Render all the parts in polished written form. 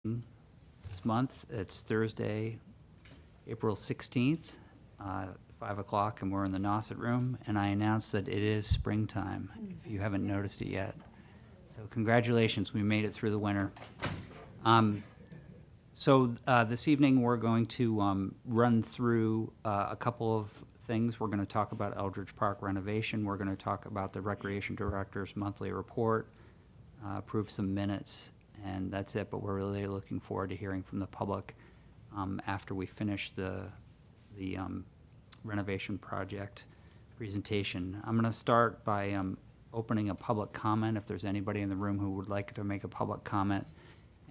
this month. It's Thursday, April 16th, 5 o'clock, and we're in the Nauset Room, and I announced that it is springtime, if you haven't noticed it yet. So congratulations, we made it through the winter. This evening, we're going to run through a couple of things. We're going to talk about Eldridge Park renovation. We're going to talk about the Recreation Director's monthly report, approve some minutes, and that's it. But we're really looking forward to hearing from the public after we finish the renovation project presentation. I'm going to start by opening a public comment. If there's anybody in the room who would like to make a public comment,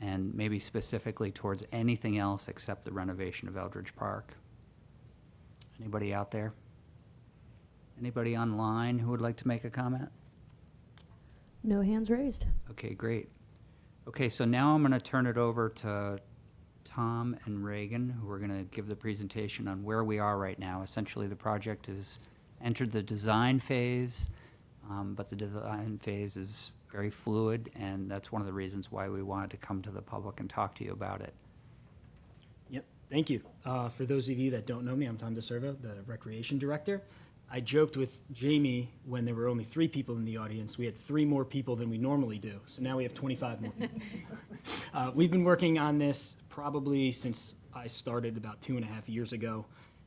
and maybe specifically towards anything else except the renovation of Eldridge Park. Anybody out there? Anybody online who would like to make a comment? No hands raised. Okay, great. Okay, so now I'm going to turn it over to Tom and Reagan, who are going to give the presentation on where we are right now. Essentially, the project has entered the design phase, but the design phase is very fluid, and that's one of the reasons why we wanted to come to the public and talk to you about it. Yep, thank you. For those of you that don't know me, I'm Tom DeServo, the Recreation Director. I joked with Jamie when there were only 3 people in the audience. We had 3 more people than we normally do, so now we have 25 more people. We've been working on this probably since I started about 2.5 years ago,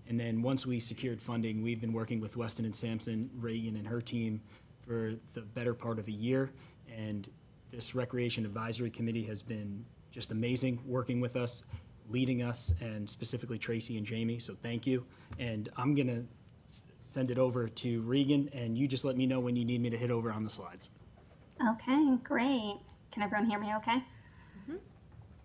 and then once we secured funding, we've been working with Weston and Sampson, Reagan and her team for the better part of a year, and this Recreation Advisory Committee has been just amazing working with us, leading us, and specifically Tracy and Jamie, so thank you. And I'm going to send it over to Regan, and you just let me know when you need me to hit over on the slides. Okay, great. Can everyone hear me okay? Mm-hmm.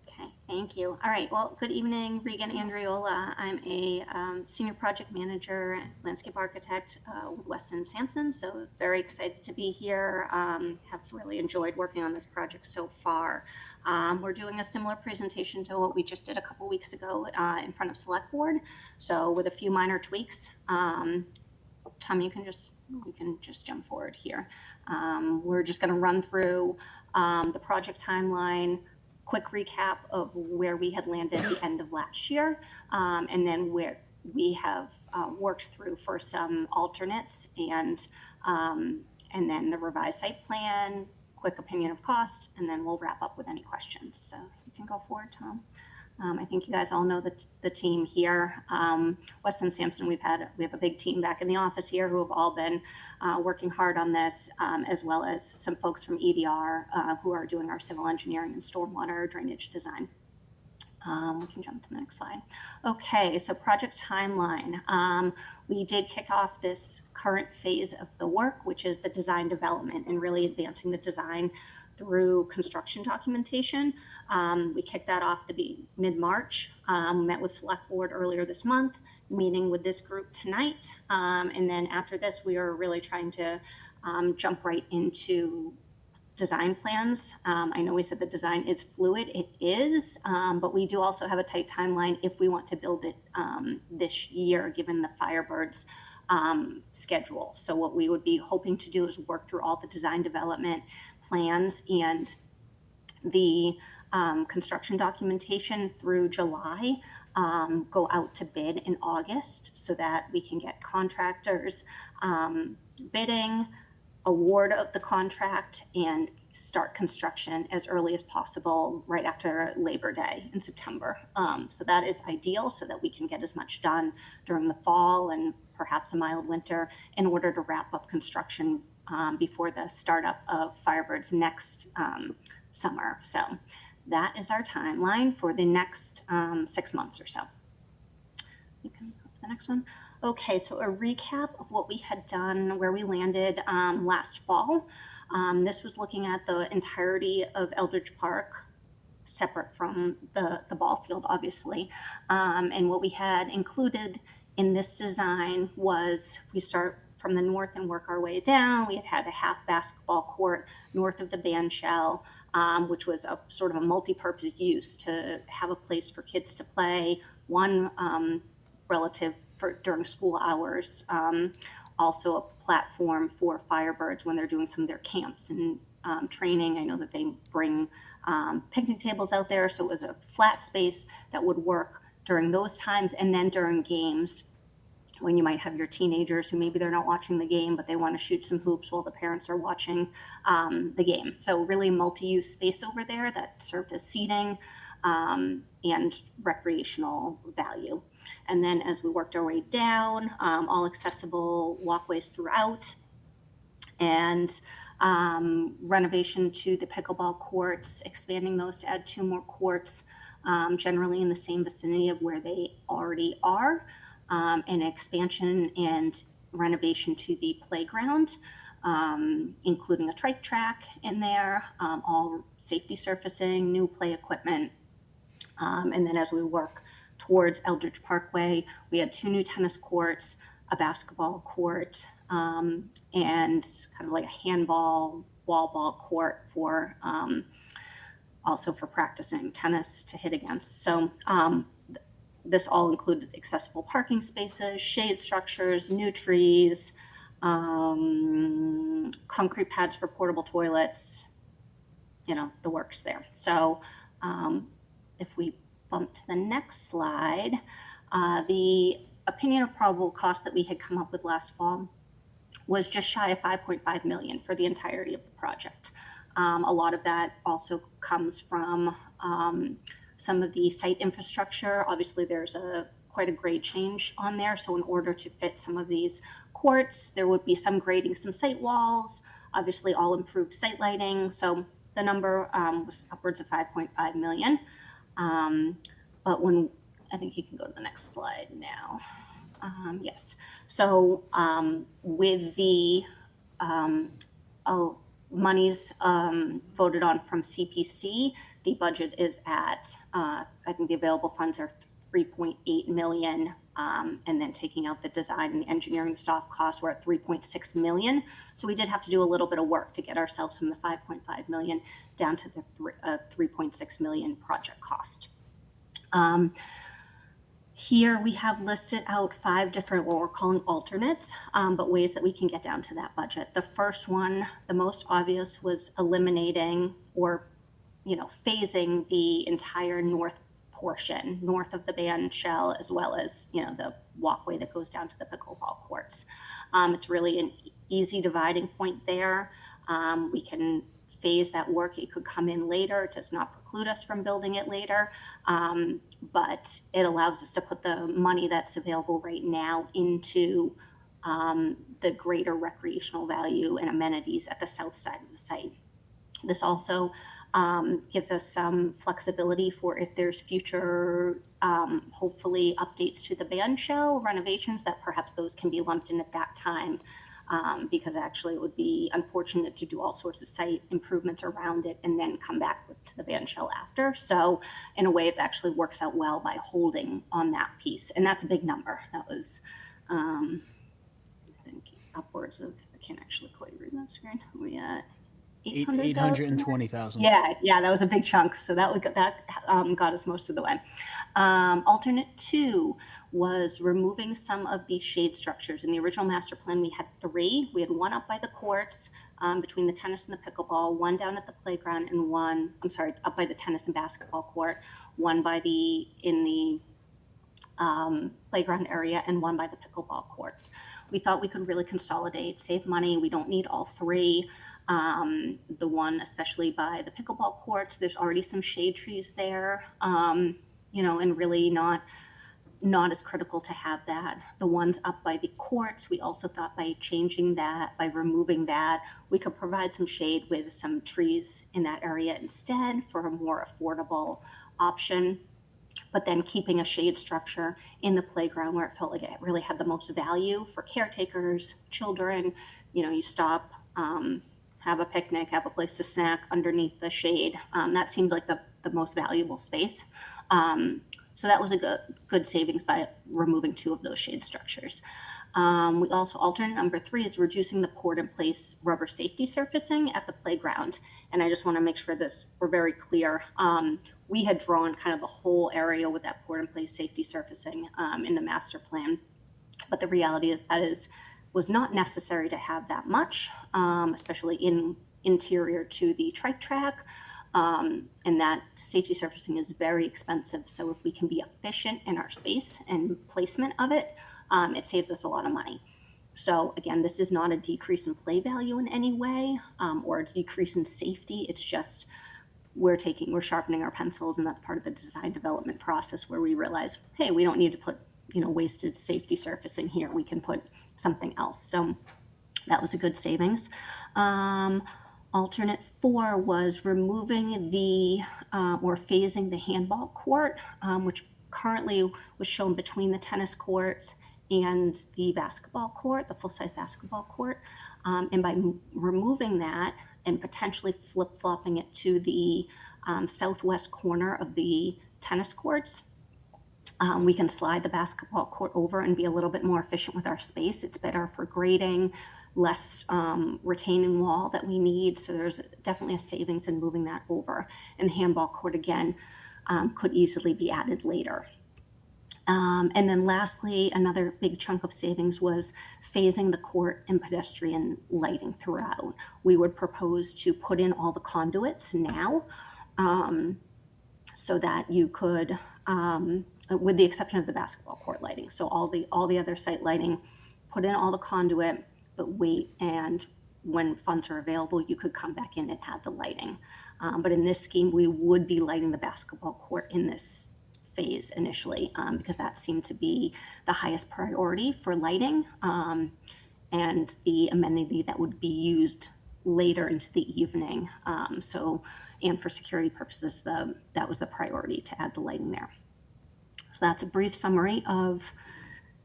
Okay, thank you. All right, well, good evening, Regan Andriola. I'm a senior project manager, landscape architect with Weston Sampson, so very excited to be here. Have really enjoyed working on this project so far. We're doing a similar presentation to what we just did a couple weeks ago in front of Select Board, so with a few minor tweaks. Tom, you can just jump forward here. We're just going to run through the project timeline, quick recap of where we had landed at the end of last year, and then where we have worked through for some alternates, and then the revised site plan, quick opinion of cost, and then we'll wrap up with any questions. So you can go forward, Tom. I think you guys all know the team here. Weston Sampson, we have a big team back in the office here who have all been working hard on this, as well as some folks from EDR who are doing our civil engineering and stormwater drainage design. We can jump to the next slide. Okay, so project timeline. We did kick off this current phase of the work, which is the design development and really advancing the design through construction documentation. We kicked that off mid-March. Met with Select Board earlier this month, meeting with this group tonight. And then after this, we are really trying to jump right into design plans. I know we said the design is fluid. It is, but we do also have a tight timeline if we want to build it this year, given the Firebirds schedule. So what we would be hoping to do is work through all the design development plans and the construction documentation through July, go out to bid in August so that we can get contractors bidding, award of the contract, and start construction as early as possible right after Labor Day in September. So that is ideal so that we can get as much done during the fall and perhaps a mild winter in order to wrap up construction before the startup of Firebirds next summer. So that is our timeline for the next 6 months or so. You can go to the next one. Okay, so a recap of what we had done, where we landed last fall. This was looking at the entirety of Eldridge Park, separate from the ball field, obviously. And what we had included in this design was we start from the north and work our way down. We had a half basketball court north of the band shell, which was a sort of a multi-purpose use to have a place for kids to play, one relative for during school hours, also a platform for Firebirds when they're doing some of their camps and training. I know that they bring picnic tables out there, so it was a flat space that would work during those times, and then during games when you might have your teenagers who maybe they're not watching the game, but they want to shoot some hoops while the parents are watching the game. So really multi-use space over there that served as seating and recreational value. And then as we worked our way down, all accessible walkways throughout, and renovation to the pickleball courts, expanding those to add 2 more courts, generally in the same vicinity of where they already are, and expansion and renovation to the playground, including a trike track in there, all safety surfacing, new play equipment. And then as we work towards Eldridge Parkway, we had 2 new tennis courts, a basketball court, and kind of like a handball, wall ball court for also for practicing tennis to hit against. So this all included accessible parking spaces, shade structures, new trees, concrete pads for portable toilets, the works there. So if we bump to the next slide, the opinion of probable cost that we had come up with last fall was just shy of 5.5 million for the entirety of the project. A lot of that also comes from some of the site infrastructure. Obviously, there's quite a grade change on there. So in order to fit some of these courts, there would be some grading, some site walls, obviously all improved site lighting. So the number was upwards of 5.5 million. But when, I think you can go to the next slide now. Yes. So with the monies voted on from CPC, the budget is at, I think the available funds are 3.8 million. And then taking out the design and the engineering soft costs, we're at 3.6 million. So we did have to do a little bit of work to get ourselves from the 5.5 million down to the 3.6 million project cost. Here we have listed out 5 different, what we're calling alternates, but ways that we can get down to that budget. The first one, the most obvious, was eliminating or, phasing the entire north portion, north of the band shell, as well as, the walkway that goes down to the pickleball courts. It's really an easy dividing point there. We can phase that work. It could come in later. It does not preclude us from building it later. But it allows us to put the money that's available right now into the greater recreational value and amenities at the south side of the site. This also gives us some flexibility for if there's future, hopefully, updates to the band shell renovations, that perhaps those can be lumped in at that time. Because actually it would be unfortunate to do all sorts of site improvements around it and then come back to the band shell after. So in a way, it actually works out well by holding on that piece. And that's a big number. That was, I think, upwards of, I can't actually quite read that screen. We at 820,000. Yeah, that was a big chunk. So that got us most of the way. Alternate 2 was removing some of the shade structures. In the original master plan, we had 3. We had 1 up by the courts, between the tennis and the pickleball, 1 down at the playground, and 1, up by the tennis and basketball court, 1 in the playground area, and 1 by the pickleball courts. We thought we could really consolidate, save money. We don't need all 3. The one, especially by the pickleball courts, there's already some shade trees there, and really not as critical to have that. The ones up by the courts, we also thought by changing that, by removing that, we could provide some shade with some trees in that area instead for a more affordable option. But then keeping a shade structure in the playground where it felt like it really had the most value for caretakers, children. You stop, have a picnic, have a place to snack underneath the shade. That seemed like the most valuable space. So that was a good savings by removing 2 of those shade structures. We also, alternate number 3 is reducing the poured-in-place rubber safety surfacing at the playground. And I just want to make sure we're very clear. We had drawn kind of the whole area with that poured-in-place safety surfacing in the master plan. But the reality is was not necessary to have that much, especially in interior to the trike track. And that safety surfacing is very expensive. So if we can be efficient in our space and placement of it, it saves us a lot of money. So again, this is not a decrease in play value in any way, or a decrease in safety. It's just we're sharpening our pencils, and that's part of the design development process where we realize, hey, we don't need to put, wasted safety surfacing here. We can put something else. So that was a good savings. Alternate 4 was removing or phasing the handball court, which currently was shown between the tennis courts and the basketball court, the full-size basketball court. And by removing that and potentially flip-flopping it to the southwest corner of the tennis courts, we can slide the basketball court over and be a little bit more efficient with our space. It's better for grading, less retaining wall that we need. So there's definitely a savings in moving that over. And the handball court, again, could easily be added later. And then lastly, another big chunk of savings was phasing the court and pedestrian lighting throughout. We would propose to put in all the conduits now, so that you could, with the exception of the basketball court lighting. So all the other site lighting, put in all the conduit, but wait, and when funds are available, you could come back in and add the lighting. But in this scheme, we would be lighting the basketball court in this phase initially, because that seemed to be the highest priority for lighting, and the amenity that would be used later into the evening. And for security purposes, that was the priority to add the lighting there. So that's a brief summary of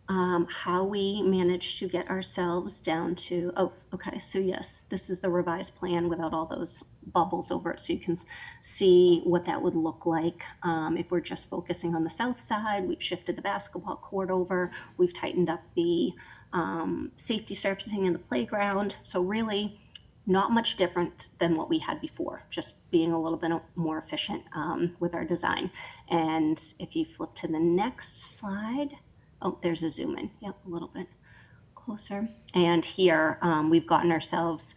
how we managed to get ourselves down to, so yes, this is the revised plan without all those bubbles over it, so you can see what that would look like. If we're just focusing on the south side, we've shifted the basketball court over, we've tightened up the safety surfacing in the playground, so really not much different than what we had before, just being a little bit more efficient with our design. And if you flip to the next slide, there's a zoom in, yep, a little bit closer. And here we've gotten ourselves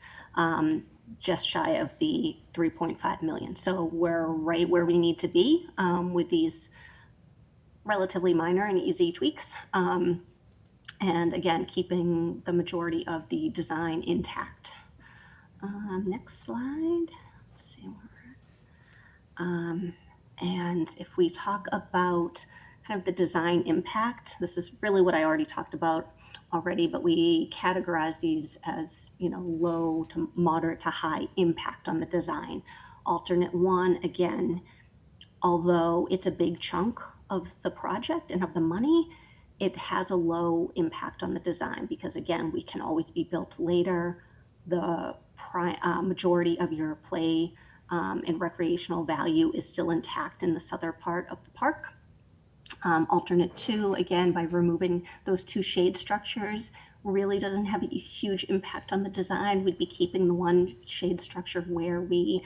just shy of the 3.5 million. So we're right where we need to be with these relatively minor and easy tweaks. And again, keeping the majority of the design intact. Next slide. Let's see where we're at. And if we talk about kind of the design impact, this is really what I already talked about already, but we categorize these as, low to moderate to high impact on the design. Alternate 1, again, although it's a big chunk of the project and of the money, it has a low impact on the design because, again, we can always be built later. The majority of your play and recreational value is still intact in the southern part of the park. Alternate 2, again, by removing those 2 shade structures, really doesn't have a huge impact on the design. We'd be keeping the one shade structure where we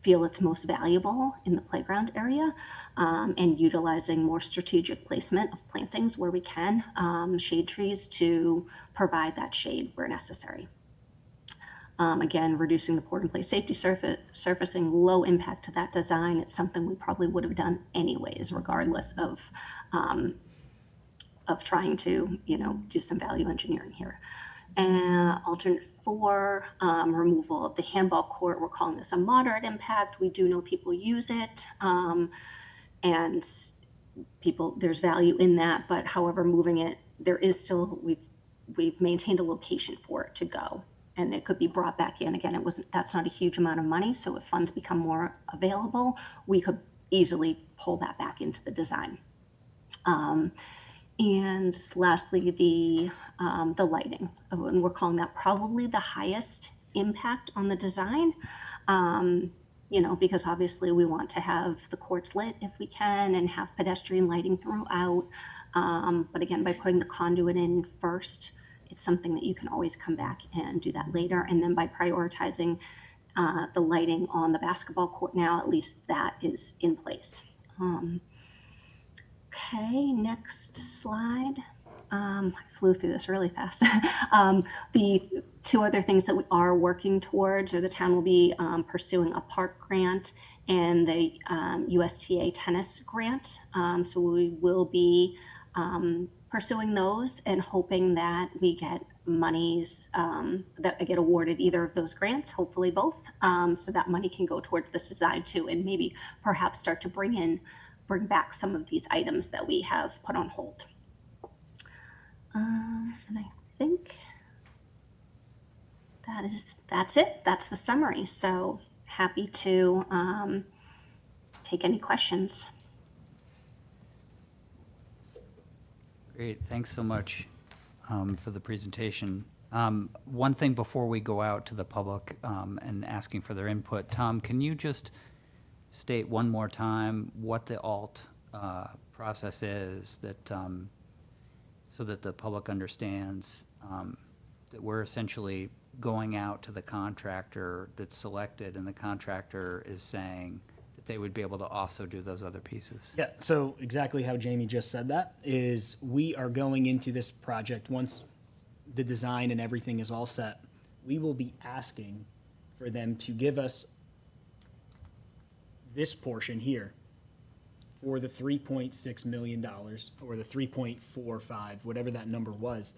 feel it's most valuable in the playground area, and utilizing more strategic placement of plantings where we can, shade trees to provide that shade where necessary. Again, reducing the port and play safety surfacing, low impact to that design. It's something we probably would have done anyways, regardless of trying to, do some value engineering here. And alternate 4, removal of the handball court. We're calling this a moderate impact. We do know people use it, and there's value in that. But however, moving it, there is still we've maintained a location for it to go. And it could be brought back in. Again, that's not a huge amount of money, so if funds become more available, we could easily pull that back into the design. And lastly, the lighting, and we're calling that probably the highest impact on the design, because obviously we want to have the courts lit if we can and have pedestrian lighting throughout. But again, by putting the conduit in first, it's something that you can always come back and do that later. And then by prioritizing the lighting on the basketball court now, at least that is in place. Okay, next slide. I flew through this really fast. The two other things that we are working towards, or the town will be pursuing a park grant and the USTA tennis grant. So we will be pursuing those and hoping that we get monies that get awarded either of those grants, hopefully both, so that money can go towards this design too, and maybe perhaps start to bring back some of these items that we have put on hold. And I think that's it. That's the summary. So happy to take any questions. Great, thanks so much for the presentation. One thing before we go out to the public and asking for their input, Tom, can you just state one more time what the alt process is, that so that the public understands that we're essentially going out to the contractor that's selected, and the contractor is saying that they would be able to also do those other pieces? Yeah, so exactly how Jamie just said that is we are going into this project once the design and everything is all set. We will be asking for them to give us this portion here for the $3.6 million or the 3.45, whatever that number was.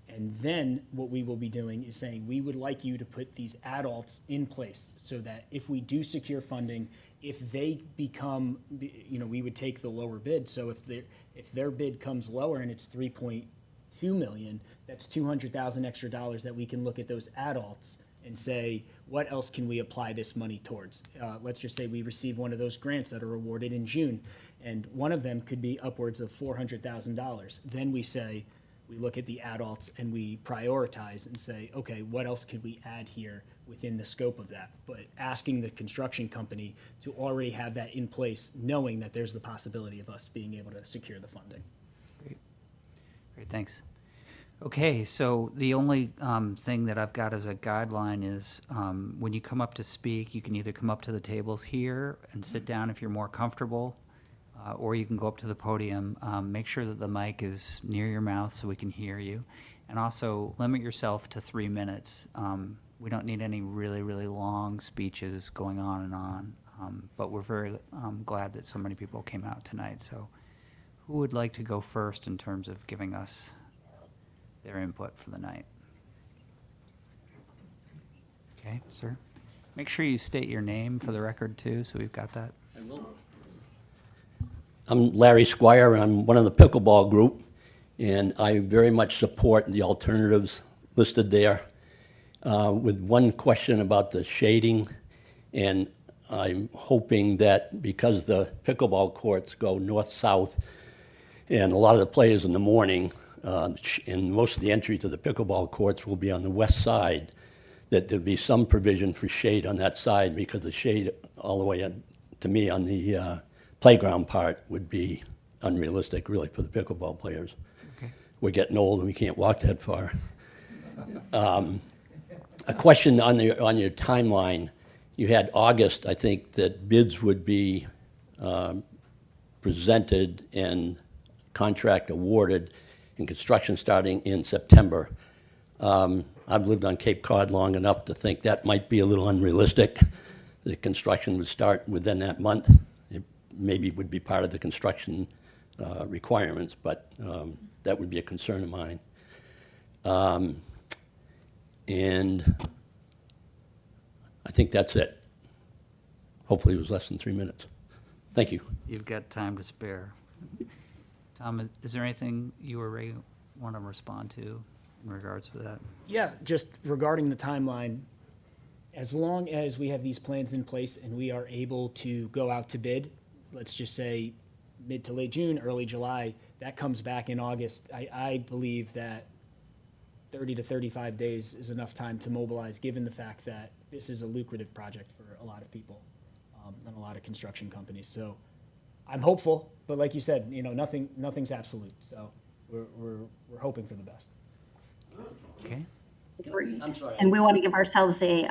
And then what we will be doing is saying, we would like you to put these adults in place so that if we do secure funding, if they become, we would take the lower bid. So if their bid comes lower and it's 3.2 million, that's $200,000 extra dollars that we can look at those adults and say, what else can we apply this money towards? Let's just say we receive one of those grants that are awarded in June, and one of them could be upwards of $400,000. Then we say, we look at the adults and we prioritize and say, okay, what else could we add here within the scope of that? But asking the construction company to already have that in place, knowing that there's the possibility of us being able to secure the funding. Great, thanks. Okay, so the only thing that I've got as a guideline is when you come up to speak, you can either come up to the tables here and sit down if you're more comfortable, or you can go up to the podium. Make sure that the mic is near your mouth so we can hear you. And also limit yourself to 3 minutes. We don't need any really, really long speeches going on and on, but we're very glad that so many people came out tonight. So who would like to go first in terms of giving us their input for the night? Okay, sir. Make sure you state your name for the record too, so we've got that. I'm Larry Squire. I'm one of the pickleball group, and I very much support the alternatives listed there. With one question about the shading, and I'm hoping that because the pickleball courts go north-south, and a lot of the players in the morning, and most of the entry to the pickleball courts will be on the west side, that there'll be some provision for shade on that side, because the shade all the way to me on the playground part would be unrealistic, really, for the pickleball players. Okay. We're getting old and we can't walk that far. A question on your timeline. You had August, I think, that bids would be presented and contract awarded and construction starting in September. I've lived on Cape Cod long enough to think that might be a little unrealistic. The construction would start within that month. It maybe would be part of the construction requirements, but that would be a concern of mine. And I think that's it. Hopefully it was less than 3 minutes. Thank you. You've got time to spare. Tom, is there anything you or Ray want to respond to in regards to that? Yeah, just regarding the timeline, as long as we have these plans in place and we are able to go out to bid, let's just say mid to late June, early July, that comes back in August. I believe that 30 to 35 days is enough time to mobilize, given the fact that this is a lucrative project for a lot of people and a lot of construction companies. So I'm hopeful, but like you said, nothing's absolute. So we're hoping for the best. Okay. Agreed. I'm sorry. And we want to give ourselves a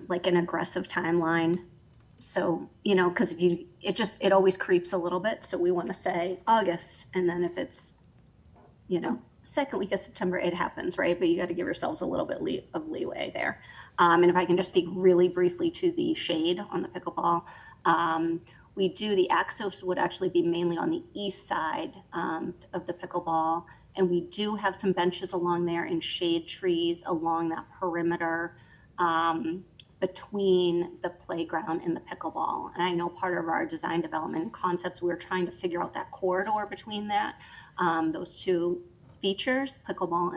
like an aggressive timeline. So, because it always creeps a little bit. So we want to say August, and then if it's, second week of September it happens, right? But you got to give yourselves a little bit of leeway there. And if I can just speak really briefly to the shade on the pickleball, we do the access would actually be mainly on the east side of the pickleball, and we do have some benches along there and shade trees along that perimeter between the playground and the pickleball. And I know part of our design development concepts, we were trying to figure out that corridor between that, those two features, pickleball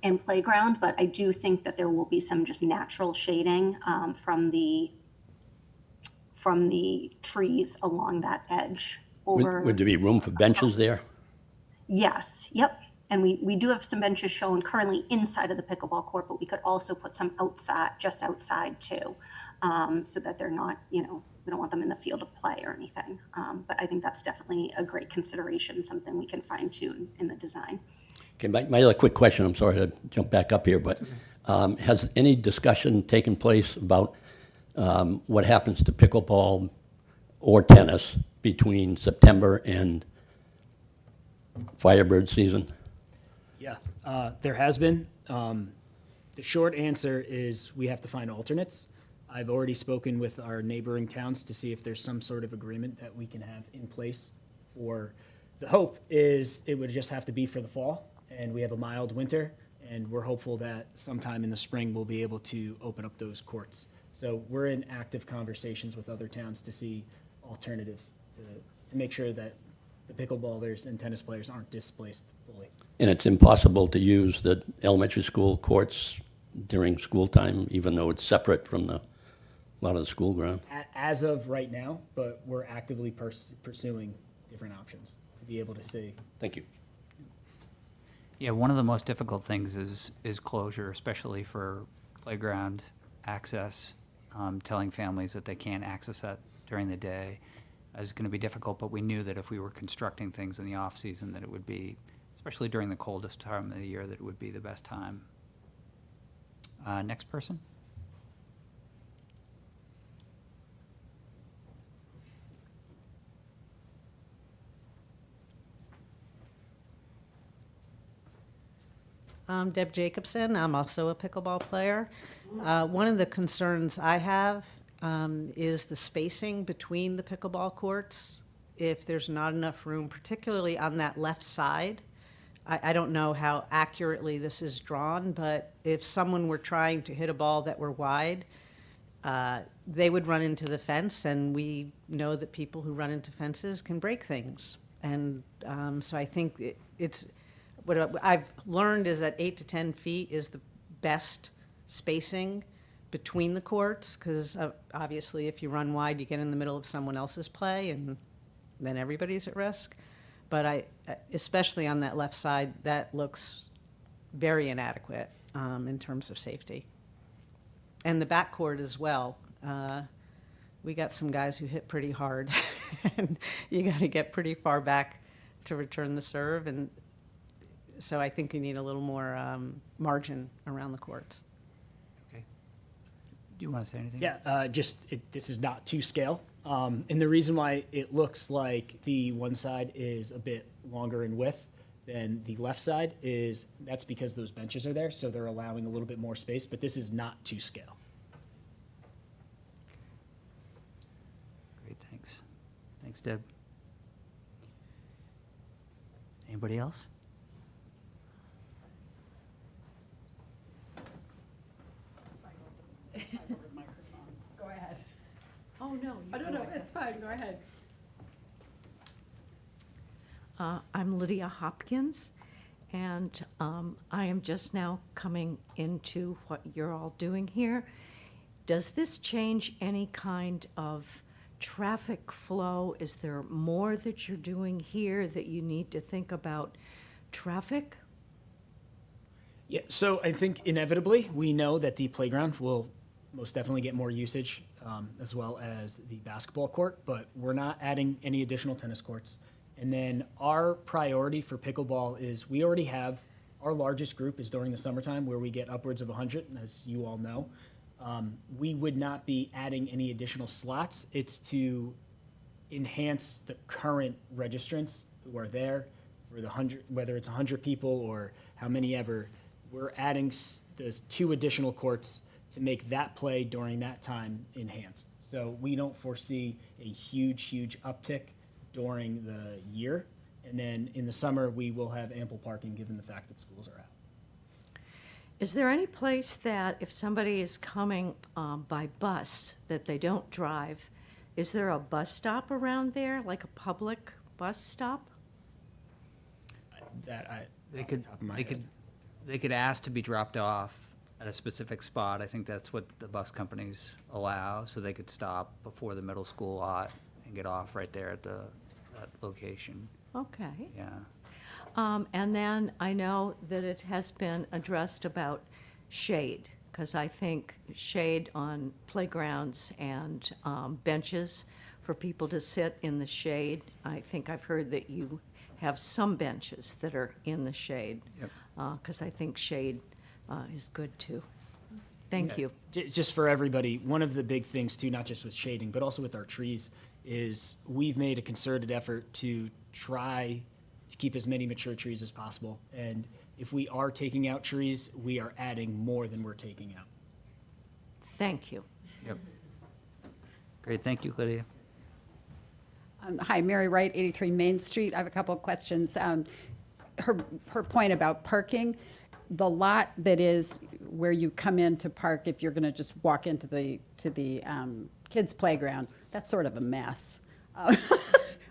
and playground. But I do think that there will be some just natural shading from the trees along that edge over. Would there be room for benches there? Yes, yep. And we do have some benches shown currently inside of the pickleball court, but we could also put some outside, just outside too, so that they're not, we don't want them in the field of play or anything. But I think that's definitely a great consideration, something we can fine tune in the design. Okay, my other quick question, I'm sorry to jump back up here, but has any discussion taken place about what happens to pickleball or tennis between September and Firebird season? Yeah, there has been. The short answer is we have to find alternates. I've already spoken with our neighboring towns to see if there's some sort of agreement that we can have in place for, the hope is it would just have to be for the fall, and we have a mild winter, and we're hopeful that sometime in the spring we'll be able to open up those courts. So we're in active conversations with other towns to see alternatives to make sure that the pickleballers and tennis players aren't displaced fully. And it's impossible to use the elementary school courts during school time, even though it's separate from a lot of the school ground? As of right now, but we're actively pursuing different options to be able to see. Thank you. Yeah, one of the most difficult things is closure, especially for playground access. Telling families that they can't access that during the day is going to be difficult, but we knew that if we were constructing things in the off-season, that it would be, especially during the coldest time of the year, that it would be the best time. Next person. I'm Deb Jacobson. I'm also a pickleball player. One of the concerns I have is the spacing between the pickleball courts. If there's not enough room, particularly on that left side, I don't know how accurately this is drawn, but if someone were trying to hit a ball that were wide, they would run into the fence, and we know that people who run into fences can break things. And so I think it's what I've learned is that 8 to 10 feet is the best spacing between the courts, because obviously if you run wide, you get in the middle of someone else's play, and then everybody's at risk. But especially on that left side, that looks very inadequate in terms of safety. And the backcourt as well. We got some guys who hit pretty hard, and you got to get pretty far back to return the serve. And so I think you need a little more margin around the courts. Okay. Do you want to say anything? Yeah, this is not to scale. And the reason why it looks like the one side is a bit longer in width than the left side is that's because those benches are there, so they're allowing a little bit more space, but this is not to scale. Great, thanks. Thanks, Deb. Anybody else? Go ahead. Oh, no. No, it's fine, go ahead. I'm Lydia Hopkins, and I am just now coming into what you're all doing here. Does this change any kind of traffic flow? Is there more that you're doing here that you need to think about traffic? Yeah, so I think inevitably we know that the playground will most definitely get more usage, as well as the basketball court, but we're not adding any additional tennis courts. And then our priority for pickleball is we already have, our largest group is during the summertime where we get upwards of 100, as you all know. We would not be adding any additional slots. It's to enhance the current registrants who are there for the 100, whether it's 100 people or how many ever, we're adding those 2 additional courts to make that play during that time enhanced. So we don't foresee a huge uptick during the year. And then in the summer, we will have ample parking given the fact that schools are out. Is there any place that if somebody is coming by bus, that they don't drive, is there a bus stop around there, like a public bus stop? They could, they could ask to be dropped off at a specific spot. I think that's what the bus companies allow, so they could stop before the middle school lot and get off right there at that location, Okay. yeah. And then I know that it has been addressed about shade, because I think shade on playgrounds and benches for people to sit in the shade. I think I've heard that you have some benches that are in the shade. Yep. Because I think shade is good too. Thank you. Just for everybody, one of the big things too, not just with shading, but also with our trees, is we've made a concerted effort to try to keep as many mature trees as possible. And if we are taking out trees, we are adding more than we're taking out. Thank you. Yep. Great, thank you, Lydia. Hi, Mary Wright, 83 Main Street. I have a couple of questions. Her point about parking, the lot that is where you come in to park, if you're going to just walk into the kids' playground, that's sort of a mess.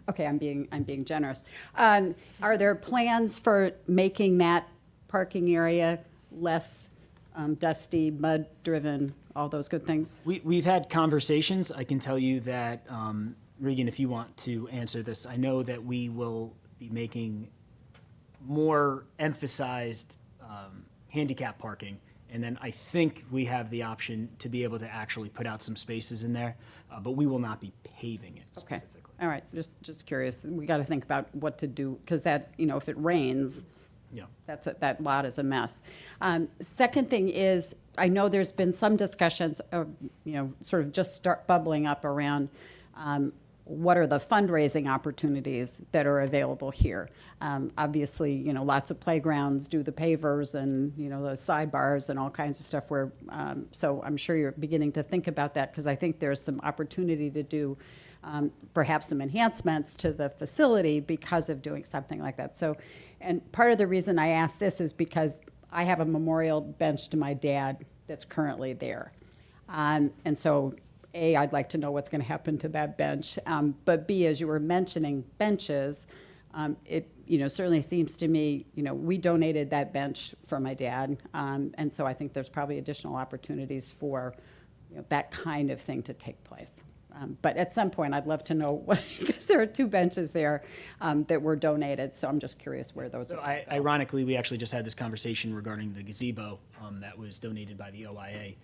Okay, I'm being generous. Are there plans for making that parking area less dusty, mud-driven, all those good things? We've had conversations. I can tell you that, Regan, if you want to answer this, I know that we will be making more emphasized handicap parking. And then I think we have the option to be able to actually put out some spaces in there, but we will not be paving it Okay, specifically. all right, just curious. We got to think about what to do, because that, if it rains, Yeah. that lot is a mess. Second thing is, I know there's been some discussions of, sort of just start bubbling up around what are the fundraising opportunities that are available here. Obviously, lots of playgrounds do the pavers and, the sidebars and all kinds of stuff where, so I'm sure you're beginning to think about that, because I think there's some opportunity to do perhaps some enhancements to the facility because of doing something like that. So, and part of the reason I ask this is because I have a memorial bench to my dad that's currently there. And so, A, I'd like to know what's going to happen to that bench. But B, as you were mentioning benches, it certainly seems to me, we donated that bench for my dad. And so I think there's probably additional opportunities for that kind of thing to take place. But at some point, I'd love to know, because there are 2 benches there that were donated, so I'm just curious where those So are. ironically, we actually just had this conversation regarding the gazebo that was donated by the OIA.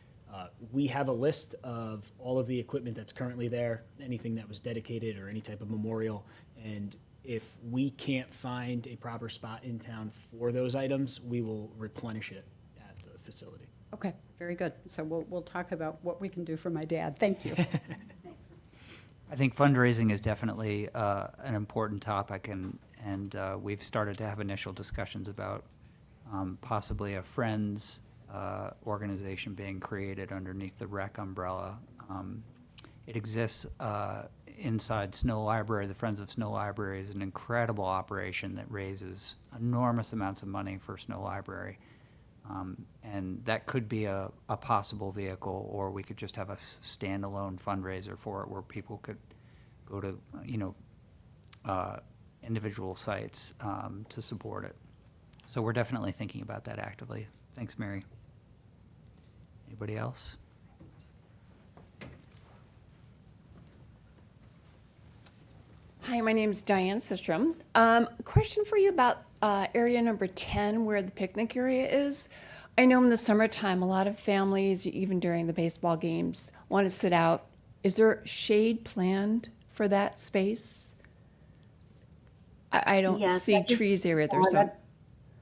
We have a list of all of the equipment that's currently there, anything that was dedicated or any type of memorial. And if we can't find a proper spot in town for those items, we will replenish it at the facility. Okay, very good. So we'll talk about what we can do for my dad. Thank you. I think fundraising is definitely an important topic, and we've started to have initial discussions about possibly a Friends organization being created underneath the rec umbrella. It exists inside Snow Library. The Friends of Snow Library is an incredible operation that raises enormous amounts of money for Snow Library. And that could be a possible vehicle, or we could just have a standalone fundraiser for it where people could go to, individual sites to support it. So we're definitely thinking about that actively. Thanks, Mary. Anybody else? Hi, my name's Diane Sistrom. Question for you about area number 10, where the picnic area is. I know in the summertime, a lot of families, even during the baseball games, want to sit out. Is there shade planned for that space? I don't Yes, see that is- trees there either, so.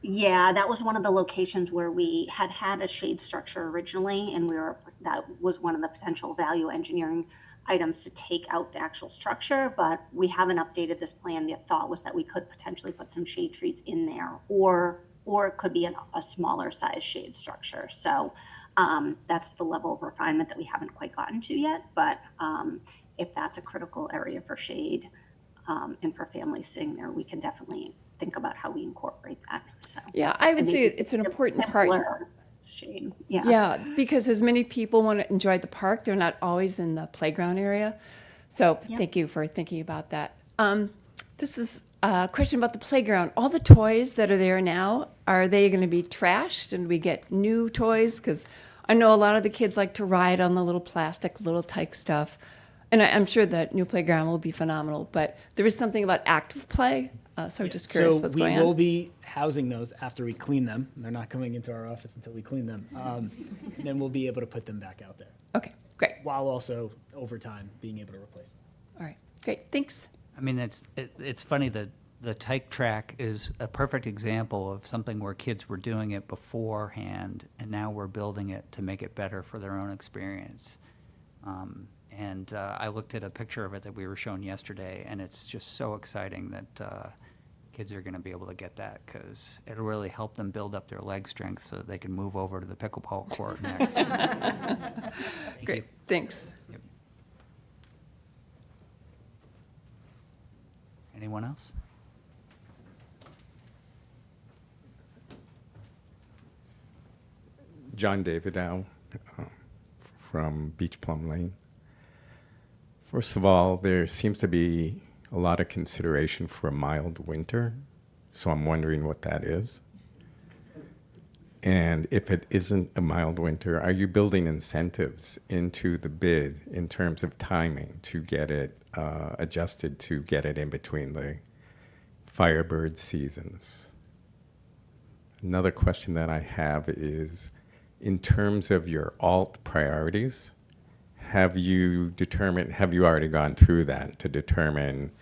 Yeah, that was one of the locations where we had a shade structure originally, and that was one of the potential value engineering items to take out the actual structure, but we haven't updated this plan. The thought was that we could potentially put some shade trees in there, or it could be a smaller size shade structure. So that's the level of refinement that we haven't quite gotten to yet. But if that's a critical area for shade and for families sitting there, we can definitely think about how we incorporate that. So Yeah, I would and say maybe it's an important part. simpler shade. Yeah. Yeah, because as many people want to enjoy the park, they're not always in the playground area. So thank you for thinking about that. This is a question about the playground. All the toys that are there now, are they going to be trashed and we get new toys? Because I know a lot of the kids like to ride on the little plastic, little tyke stuff. And I'm sure that new playground will be phenomenal. But there is something about active play. So I'm just curious what's going on. So we will be housing those after we clean them. They're not coming into our office until we clean them. Then we'll be able to put them back out there, Okay, great. while also, over time, being able to replace them. All right, great. Thanks. I mean, it's funny that the Tyke track is a perfect example of something where kids were doing it beforehand, and now we're building it to make it better for their own experience. And I looked at a picture of it that we were shown yesterday, and it's just so exciting that kids are going to be able to get that, because it'll really help them build up their leg strength so that they can move over to the pickleball court next. Great, thanks. Anyone else? John Davidow from Beach Plum Lane. First of all, there seems to be a lot of consideration for a mild winter, so I'm wondering what that is. And if it isn't a mild winter, are you building incentives into the bid in terms of timing to get it adjusted to get it in between the Firebird seasons? Another question that I have is, in terms of your alt priorities, have you already gone through that to determine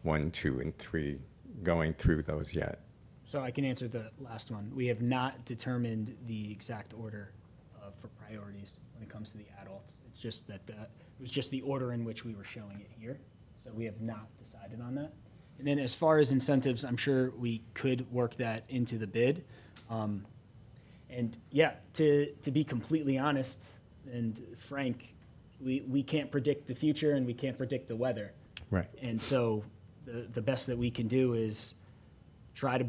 1, 2, and 3, going through those yet? So I can answer the last one. We have not determined the exact order for priorities when it comes to the adults. It's just that it was just the order in which we were showing it here. So we have not decided on that. And then as far as incentives, I'm sure we could work that into the bid. And yeah, to be completely honest and frank, we can't predict the future and we can't predict the weather. Right. And so the best that we can do is try to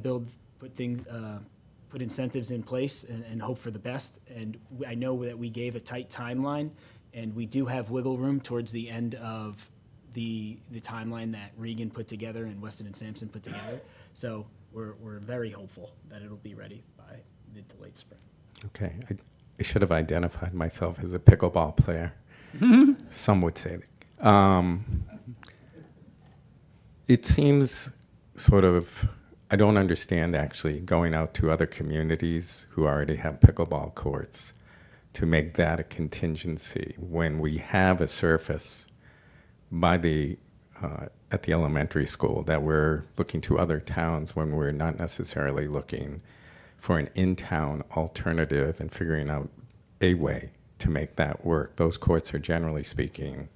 put incentives in place and hope for the best. And I know that we gave a tight timeline, and we do have wiggle room towards the end of the timeline that Regan put together and Weston and Sampson put together. So we're very hopeful that it'll be ready by mid to late spring. Okay. I should have identified myself as a pickleball player. Some would say that. It seems sort of, I don't understand actually going out to other communities who already have pickleball courts to make that a contingency when we have a surface by at the elementary school that we're looking to other towns when we're not necessarily looking for an in-town alternative and figuring out a way to make that work. Those courts are, generally speaking,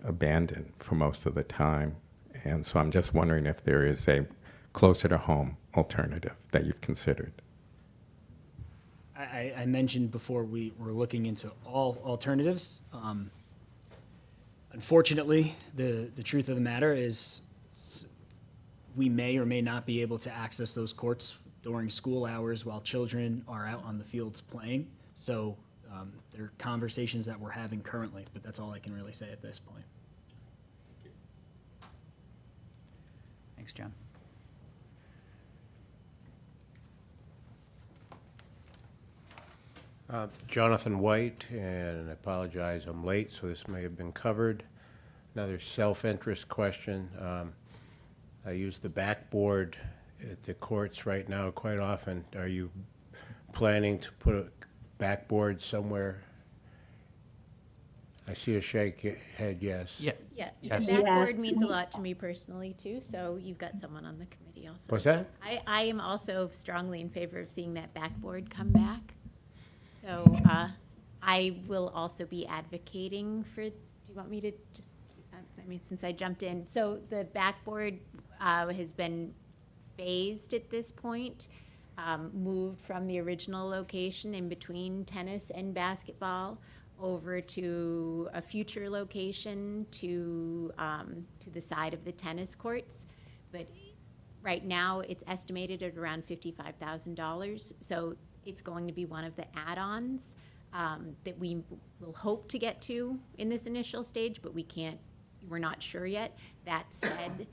abandoned for most of the time. And so I'm just wondering if there is a closer to home alternative that you've considered. I mentioned before we were looking into all alternatives. Unfortunately, the truth of the matter is we may or may not be able to access those courts during school hours while children are out on the fields playing. So there are conversations that we're having currently, but that's all I can really say at this point. Thanks, John. Jonathan White, and I apologize, I'm late, so this may have been covered. Another self-interest question. I use the backboard at the courts right now quite often. Are you planning to put a backboard somewhere? I see a shake head, yes. Yeah. Yeah, Yes. and that Yes. board means a lot to me personally too, so you've got someone on the committee also. What's that? I am also strongly in favor of seeing that backboard come back. So I will also be advocating for, do you want me to just, I mean, since I jumped in, so the backboard has been phased at this point, moved from the original location in between tennis and basketball over to a future location to the side of the tennis courts. But right now, it's estimated at around $55,000. So it's going to be one of the add-ons that we will hope to get to in this initial stage, but we're not sure yet. That said,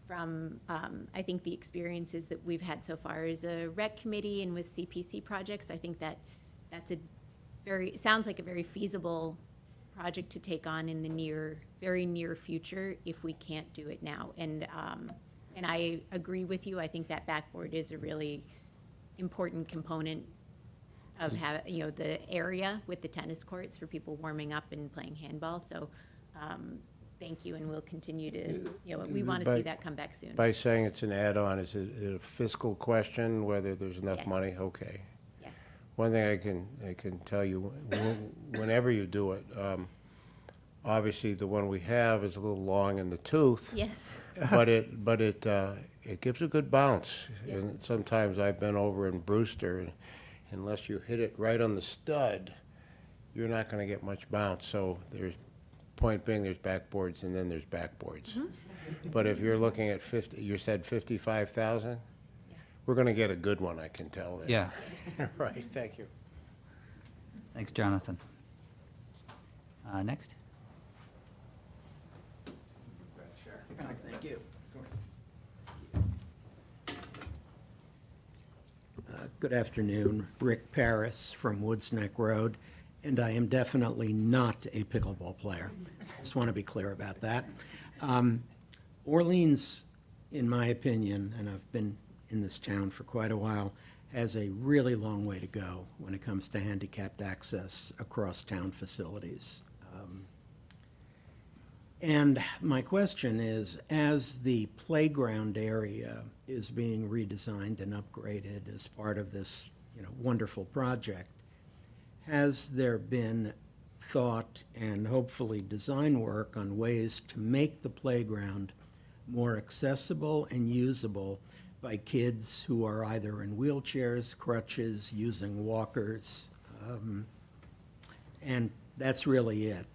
from, I think the experiences that we've had so far as a rec committee and with CPC projects, I think that's sounds like a very feasible project to take on in the very near future if we can't do it now. And I agree with you. I think that backboard is a really important component of the area with the tennis courts for people warming up and playing handball. So thank you, and we'll continue to, we want to see that come back soon. By saying it's an add-on, is it a fiscal question, whether there's enough Yes. money? Okay. Yes. One thing I can tell you, whenever you do it, obviously the one we have is a little long in the tooth. Yes. But it gives a good bounce. And sometimes I've been over in Brewster, and unless you hit it right on the stud, you're not going to get much bounce. So point being, there's backboards and then there's backboards. But if you're looking at 50, you said 55,000? We're going to get a good one, I can tell. There. Yeah. Right, thank you. Thanks, Jonathan. Next. Thank you. Good afternoon. Rick Paris from Woods Neck Road, and I am definitely not a pickleball player. Just want to be clear about that. Orleans, in my opinion, and I've been in this town for quite a while, has a really long way to go when it comes to handicapped access across town facilities. And my question is, as the playground area is being redesigned and upgraded as part of this, wonderful project, has there been thought and hopefully design work on ways to make the playground more accessible and usable by kids who are either in wheelchairs, crutches, using walkers? And that's really it.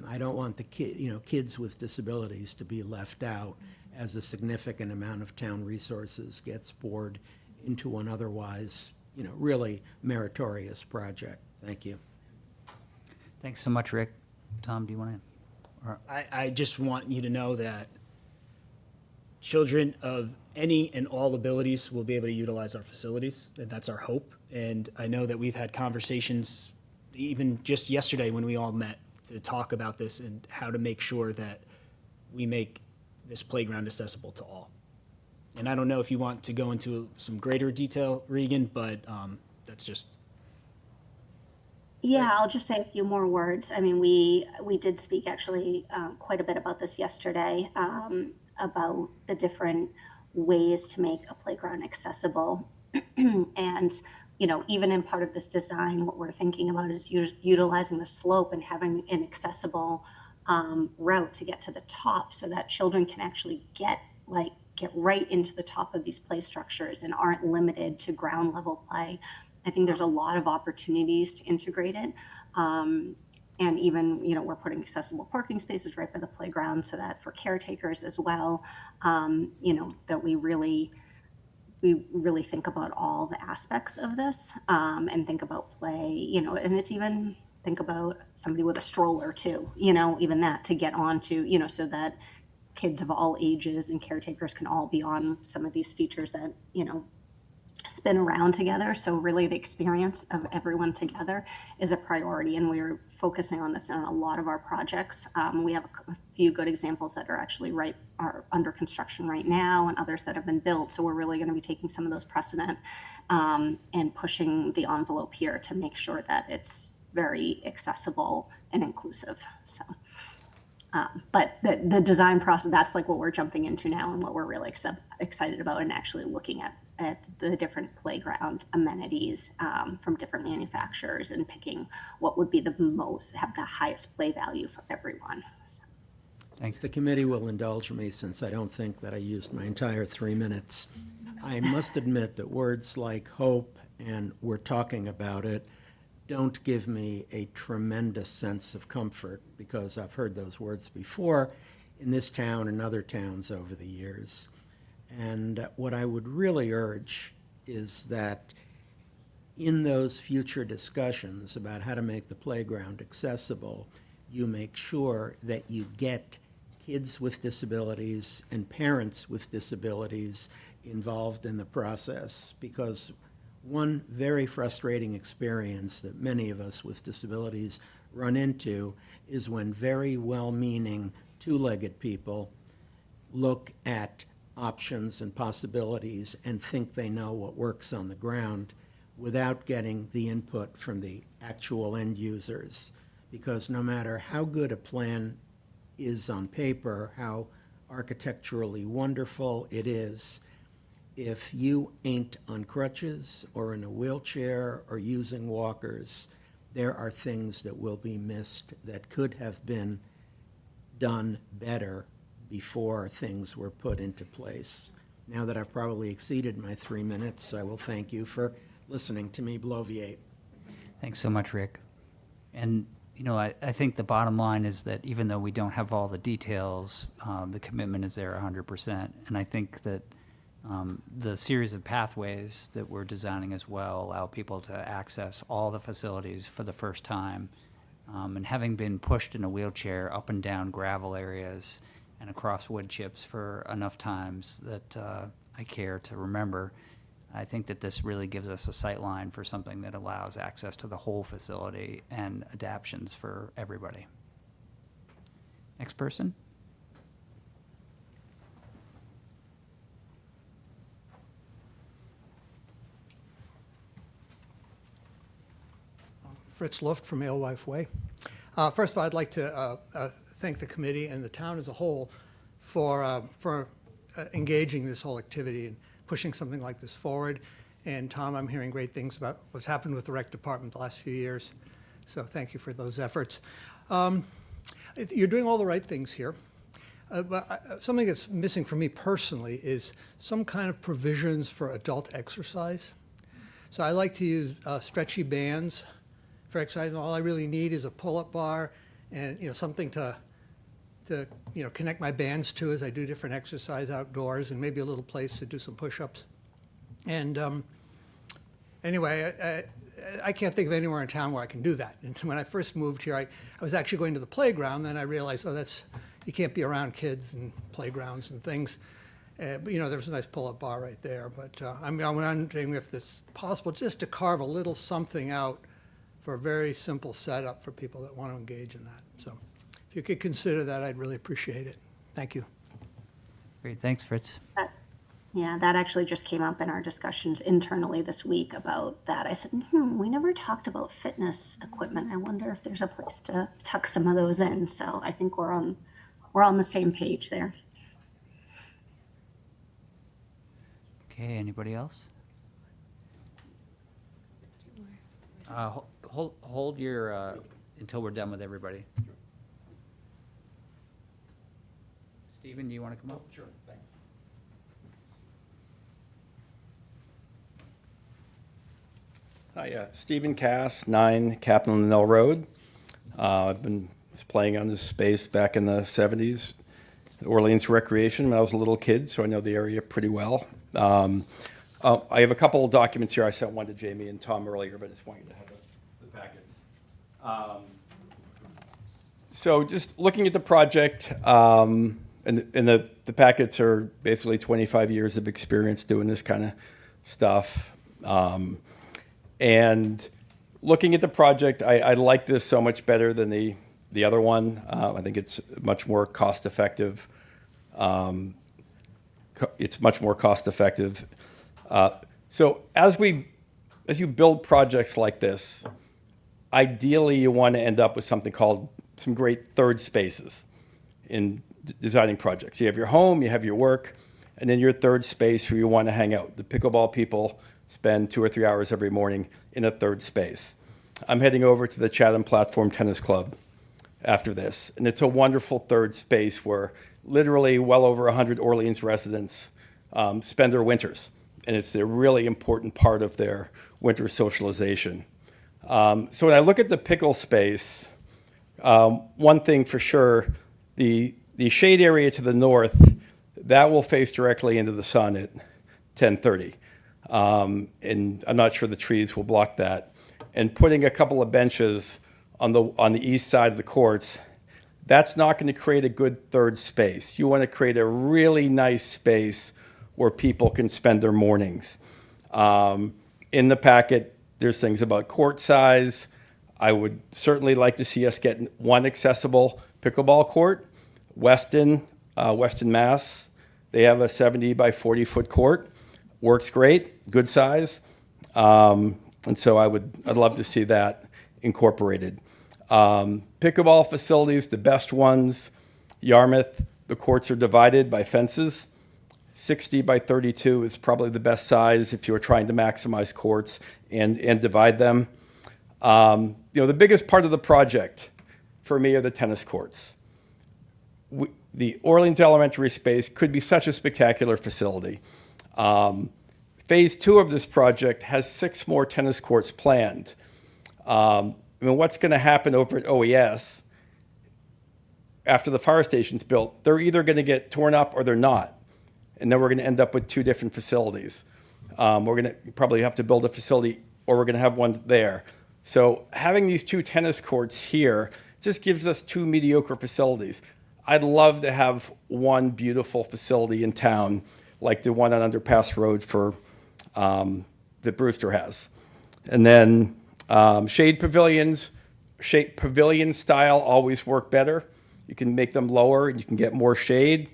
I don't want the kids with disabilities to be left out as a significant amount of town resources gets poured into an otherwise, really meritorious project. Thank you. Thanks so much, Rick. Tom, do you want to? I just want you to know that children of any and all abilities will be able to utilize our facilities, and that's our hope. And I know that we've had conversations even just yesterday when we all met to talk about this and how to make sure that we make this playground accessible to all. And I don't know if you want to go into some greater detail, Regan, but that's just. Yeah, I'll just say a few more words. I mean, we did speak actually quite a bit about this yesterday, about the different ways to make a playground accessible. And, even in part of this design, what we're thinking about is utilizing the slope and having an accessible route to get to the top so that children can actually get right into the top of these play structures and aren't limited to ground level play. I think there's a lot of opportunities to integrate it. And even, we're putting accessible parking spaces right by the playground so that for caretakers as well, that we really think about all the aspects of this and think about play, and it's even think about somebody with a stroller too, even that to get onto, so that kids of all ages and caretakers can all be on some of these features that, spin around together. So really the experience of everyone together is a priority, and we're focusing on this in a lot of our projects. We have a few good examples that are under construction right now and others that have been built. So we're really going to be taking some of those precedent and pushing the envelope here to make sure that it's very accessible and inclusive. So, but the design process, that's like what we're jumping into now and what we're really excited about and actually looking at at the different playground amenities from different manufacturers and picking what would be have the highest play value for everyone. Thanks. The committee will indulge me since I don't think that I used my entire 3 minutes. I must admit that words like hope and we're talking about it don't give me a tremendous sense of comfort because I've heard those words before in this town and other towns over the years. And what I would really urge is that in those future discussions about how to make the playground accessible, you make sure that you get kids with disabilities and parents with disabilities involved in the process, because one very frustrating experience that many of us with disabilities run into is when very well-meaning two-legged people look at options and possibilities and think they know what works on the ground without getting the input from the actual end users. Because no matter how good a plan is on paper, how architecturally wonderful it is, if you ain't on crutches or in a wheelchair or using walkers, there are things that will be missed that could have been done better before things were put into place. Now that I've probably exceeded my 3 minutes, I will thank you for listening to me bloviate. Thanks so much, Rick. And, you know, I think the bottom line is that even though we don't have all the details, the commitment is there 100%. And I think that the series of pathways that we're designing as well allow people to access all the facilities for the first time. And having been pushed in a wheelchair up and down gravel areas and across wood chips for enough times that I care to remember, I think that this really gives us a sight line for something that allows access to the whole facility and adaptions for everybody. Next person. Fritz Luft from Alewife Way. First of all, I'd like to thank the committee and the town as a whole for engaging this whole activity and pushing something like this forward. And Tom, I'm hearing great things about what's happened with the rec department the last few years. So thank you for those efforts. You're doing all the right things here. But something that's missing for me personally is some kind of provisions for adult exercise. So I like to use stretchy bands for exercise. All I really need is a pull-up bar and something to connect my bands to as I do different exercise outdoors, and maybe a little place to do some push-ups. And anyway, I can't think of anywhere in town where I can do that. And when I first moved here, I was actually going to the playground. Then I realized, you can't be around kids and playgrounds and things. But there was a nice pull-up bar right there. But I'm wondering if it's possible just to carve a little something out for a very simple setup for people that want to engage in that. So if you could consider that, I'd really appreciate it. Thank you. Great, thanks, Fritz. Yeah, that actually just came up in our discussions internally this week about that. I said, we never talked about fitness equipment. I wonder if there's a place to tuck some of those in. So I think we're on the same page there. Okay, anybody else? Hold your, until we're done with everybody. Stephen, do you want to come up? Sure, thanks. Hi, Stephen Cass, 9 Captain Mill Road. I've been playing on this space back in the 70s, Orleans Recreation, when I was a little kid, so I know the area pretty well. I have a couple of documents here. I sent one to Jamie and Tom earlier, but I just want you to have the packets. So just looking at the project, and the packets are basically 25 years of experience doing this kind of stuff. And looking at the project, I like this so much better than the other one. I think it's much more cost effective. It's much more cost effective. So as you build projects like this, ideally you want to end up with something called some great third spaces in designing projects. You have your home, you have your work, and then your third space where you want to hang out. The pickleball people spend 2 or 3 hours every morning in a third space. I'm heading over to the Chatham Platform Tennis Club after this, and it's a wonderful third space where literally well over 100 Orleans residents spend their winters, and it's a really important part of their winter socialization. So when I look at the pickle space, one thing for sure, the shade area to the north, that will face directly into the sun at 10:30. And I'm not sure the trees will block that. And putting a couple of benches on the east side of the courts, that's not going to create a good third space. You want to create a really nice space where people can spend their mornings. In the packet, there's things about court size. I would certainly like to see us get one accessible pickleball court. Weston Mass, they have a 70 by 40 foot court. Works great, good size. And so I'd love to see that incorporated. Pickleball facilities, the best ones, Yarmouth, the courts are divided by fences. 60 by 32 is probably the best size if you were trying to maximize courts and divide them. The biggest part of the project for me are the tennis courts. The Orleans Elementary space could be such a spectacular facility. Phase 2 of this project has 6 more tennis courts planned. What's going to happen over at OES after the fire station's built? They're either going to get torn up or they're not. And then we're going to end up with 2 different facilities. We're going to probably have to build a facility or we're going to have one there. So having these 2 tennis courts here just gives us 2 mediocre facilities. I'd love to have one beautiful facility in town like the one on Underpass Road that Brewster has. And then shade pavilions, pavilion style always work better. You can make them lower and you can get more shade.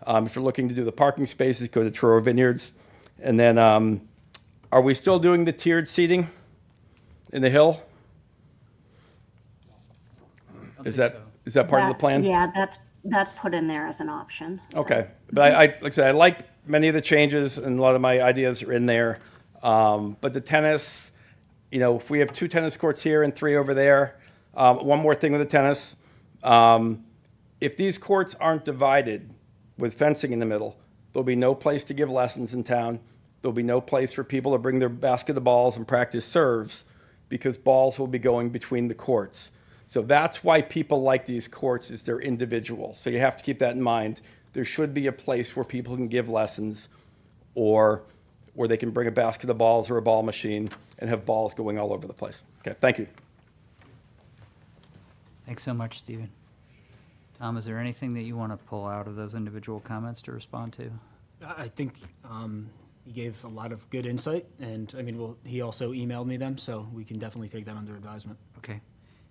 If you're looking to do the parking spaces, go to Truro Vineyards. And then are we still doing the tiered seating in the hill? Is that part of the plan? Yeah, that's put in there as an option. so. Okay, but like I said, I like many of the changes and a lot of my ideas are in there. But the tennis, if we have 2 tennis courts here and 3 over there, one more thing with the tennis. If these courts aren't divided with fencing in the middle, there'll be no place to give lessons in town. There'll be no place for people to bring their basket of balls and practice serves because balls will be going between the courts. So that's why people like these courts is they're individual. So you have to keep that in mind. There should be a place where people can give lessons or where they can bring a basket of balls or a ball machine and have balls going all over the place. Okay, thank you. Thanks so much, Stephen. Tom, is there anything that you want to pull out of those individual comments to respond to? I think he gave a lot of good insight, and he also emailed me them, so we can definitely take that under advisement. Okay.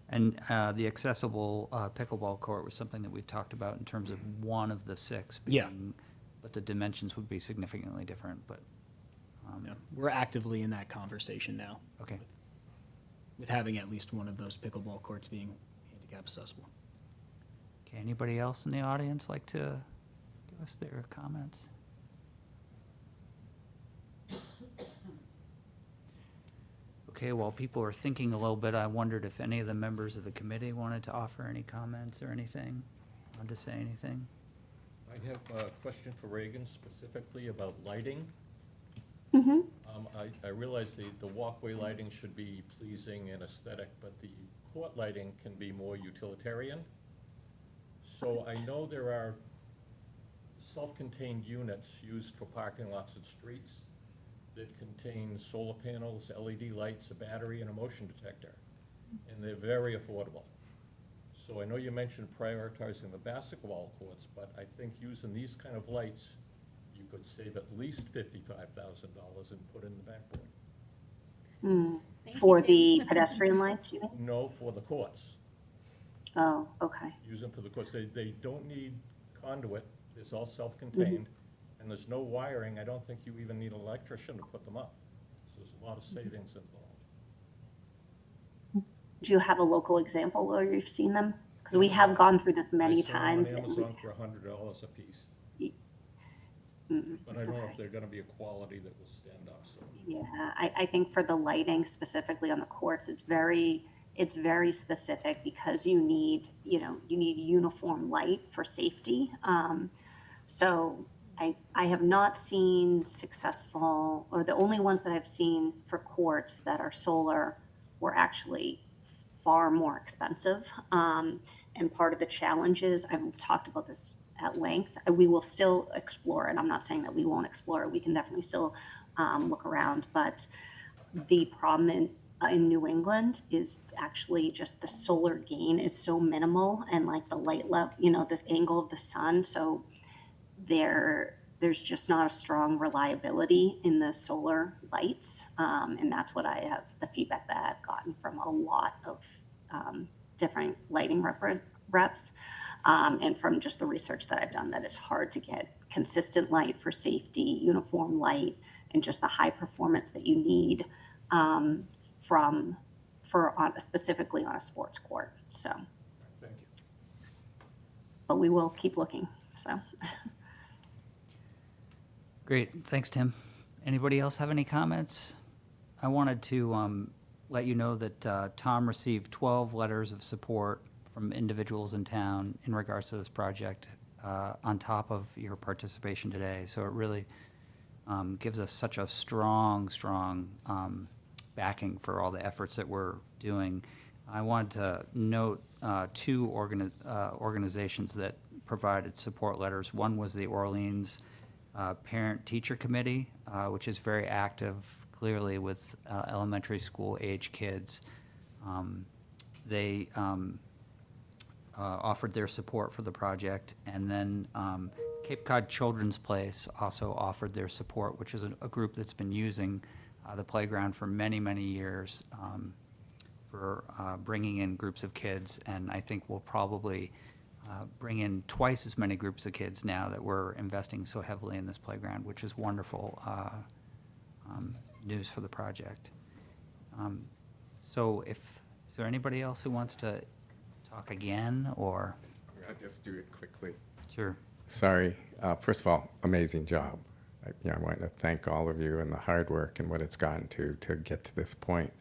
And the accessible pickleball court was something that we've talked about in terms of one of the 6 Yeah. but the dimensions would be significantly different, but. Yeah, we're actively in that conversation now. Okay. With having at least one of those pickleball courts being handicap accessible. Okay, anybody else in the audience like to give us their comments? Okay, while people are thinking a little bit, I wondered if any of the members of the committee wanted to offer any comments or anything, wanted to say anything? I have a question for Reagan specifically about lighting. Mm-hmm. I realize the walkway lighting should be pleasing and aesthetic, but the court lighting can be more utilitarian. So I know there are self-contained units used for parking lots and streets that contain solar panels, LED lights, a battery, and a motion detector. And they're very affordable. So I know you mentioned prioritizing the basketball courts, but I think using these kind of lights, you could save at least $55,000 and put in the backboard. For the pedestrian lights, you mean? No, for the courts. Oh, okay. Use them for the courts. They don't need conduit. It's all self-contained. And there's no wiring. I don't think you even need an electrician to put them up. So there's a lot of savings involved. Do you have a local example where you've seen them? Because we have gone through this many I saw them times. on and we- Amazon for $100 a piece. But I don't know if they're gonna be a quality that will stand up, so. Yeah, I think for the lighting specifically on the courts, it's very specific because you need uniform light for safety. So I have not seen successful, or the only ones that I've seen for courts that are solar were actually far more expensive. And part of the challenge is, I've talked about this at length, we will still explore it. I'm not saying that we won't explore it. We can definitely still look around, but the problem in New England is actually just the solar gain is so minimal, and like the light level, this angle of the sun. So there's just not a strong reliability in the solar lights. And that's what I have, the feedback that I've gotten from a lot of different lighting reps. And from just the research that I've done, that it's hard to get consistent light for safety, uniform light, and just the high performance that you need specifically on a sports court. So, Thank you. but we will keep looking. So, Great, thanks, Tim. Anybody else have any comments? I wanted to let you know that Tom received 12 letters of support from individuals in town in regards to this project, on top of your participation today. So it really gives us such a strong backing for all the efforts that we're doing. I wanted to note two organizations that provided support letters. One was the Orleans Parent-Teacher Committee, which is very active, clearly, with elementary school age kids. They offered their support for the project, and then Cape Cod Children's Place also offered their support, which is a group that's been using the playground for many, many years for bringing in groups of kids, and I think we'll probably bring in twice as many groups of kids now that we're investing so heavily in this playground, which is wonderful news for the project. So is there anybody else who wants to talk again, or? I'll just do it quickly. Sure. Sorry. First of all, amazing job. I want to thank all of you and the hard work and what it's gotten to get to this point.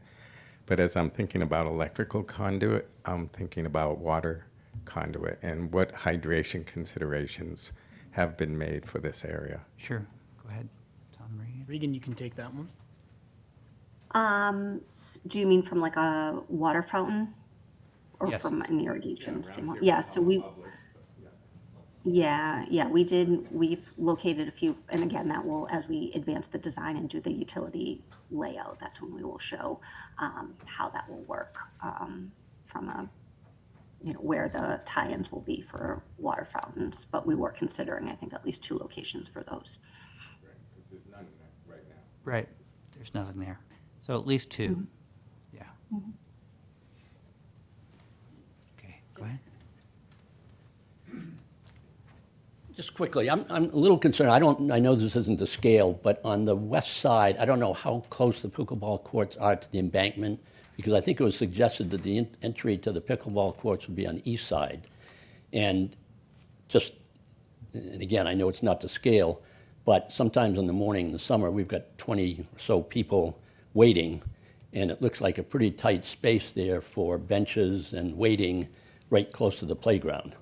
But as I'm thinking about electrical conduit, I'm thinking about water conduit and what hydration considerations have been made for this area. Sure. Go ahead, Tom Regan. Regan, you can take that one. Do you mean from like a water fountain, or Yes. from an irrigation standpoint? Yeah. So we've located a few, and again, that will, as we advance the design and do the utility layout, that's when we will show how that will work from a, where the tie-ins will be for water fountains. But we were considering, I think, at least 2 locations for those. Right, because there's none right now. Right. There's nothing there. So at least 2. Yeah. Okay, go ahead. Just quickly, I'm a little concerned. I know this isn't the scale, but on the west side, I don't know how close the pickleball courts are to the embankment, because I think it was suggested that the entry to the pickleball courts would be on the east side. And again, I know it's not the scale, but sometimes in the morning in the summer, we've got 20 or so people waiting, and it looks like a pretty tight space there for benches and waiting right close to the playground.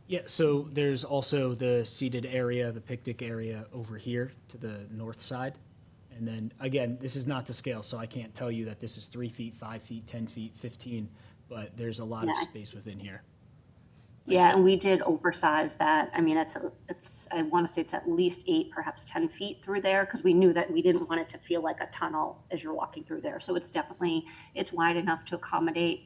Yeah, so there's also the seated area, the picnic area over here to the north side. And then, again, this is not to scale, so I can't tell you that this is 3 feet, 5 feet, 10 feet, 15, but there's a lot of space within here. Yeah, and we did oversize that. I mean, I want to say it's at least 8, perhaps 10 feet through there, because we knew that we didn't want it to feel like a tunnel as you're walking through there. So it's wide enough to accommodate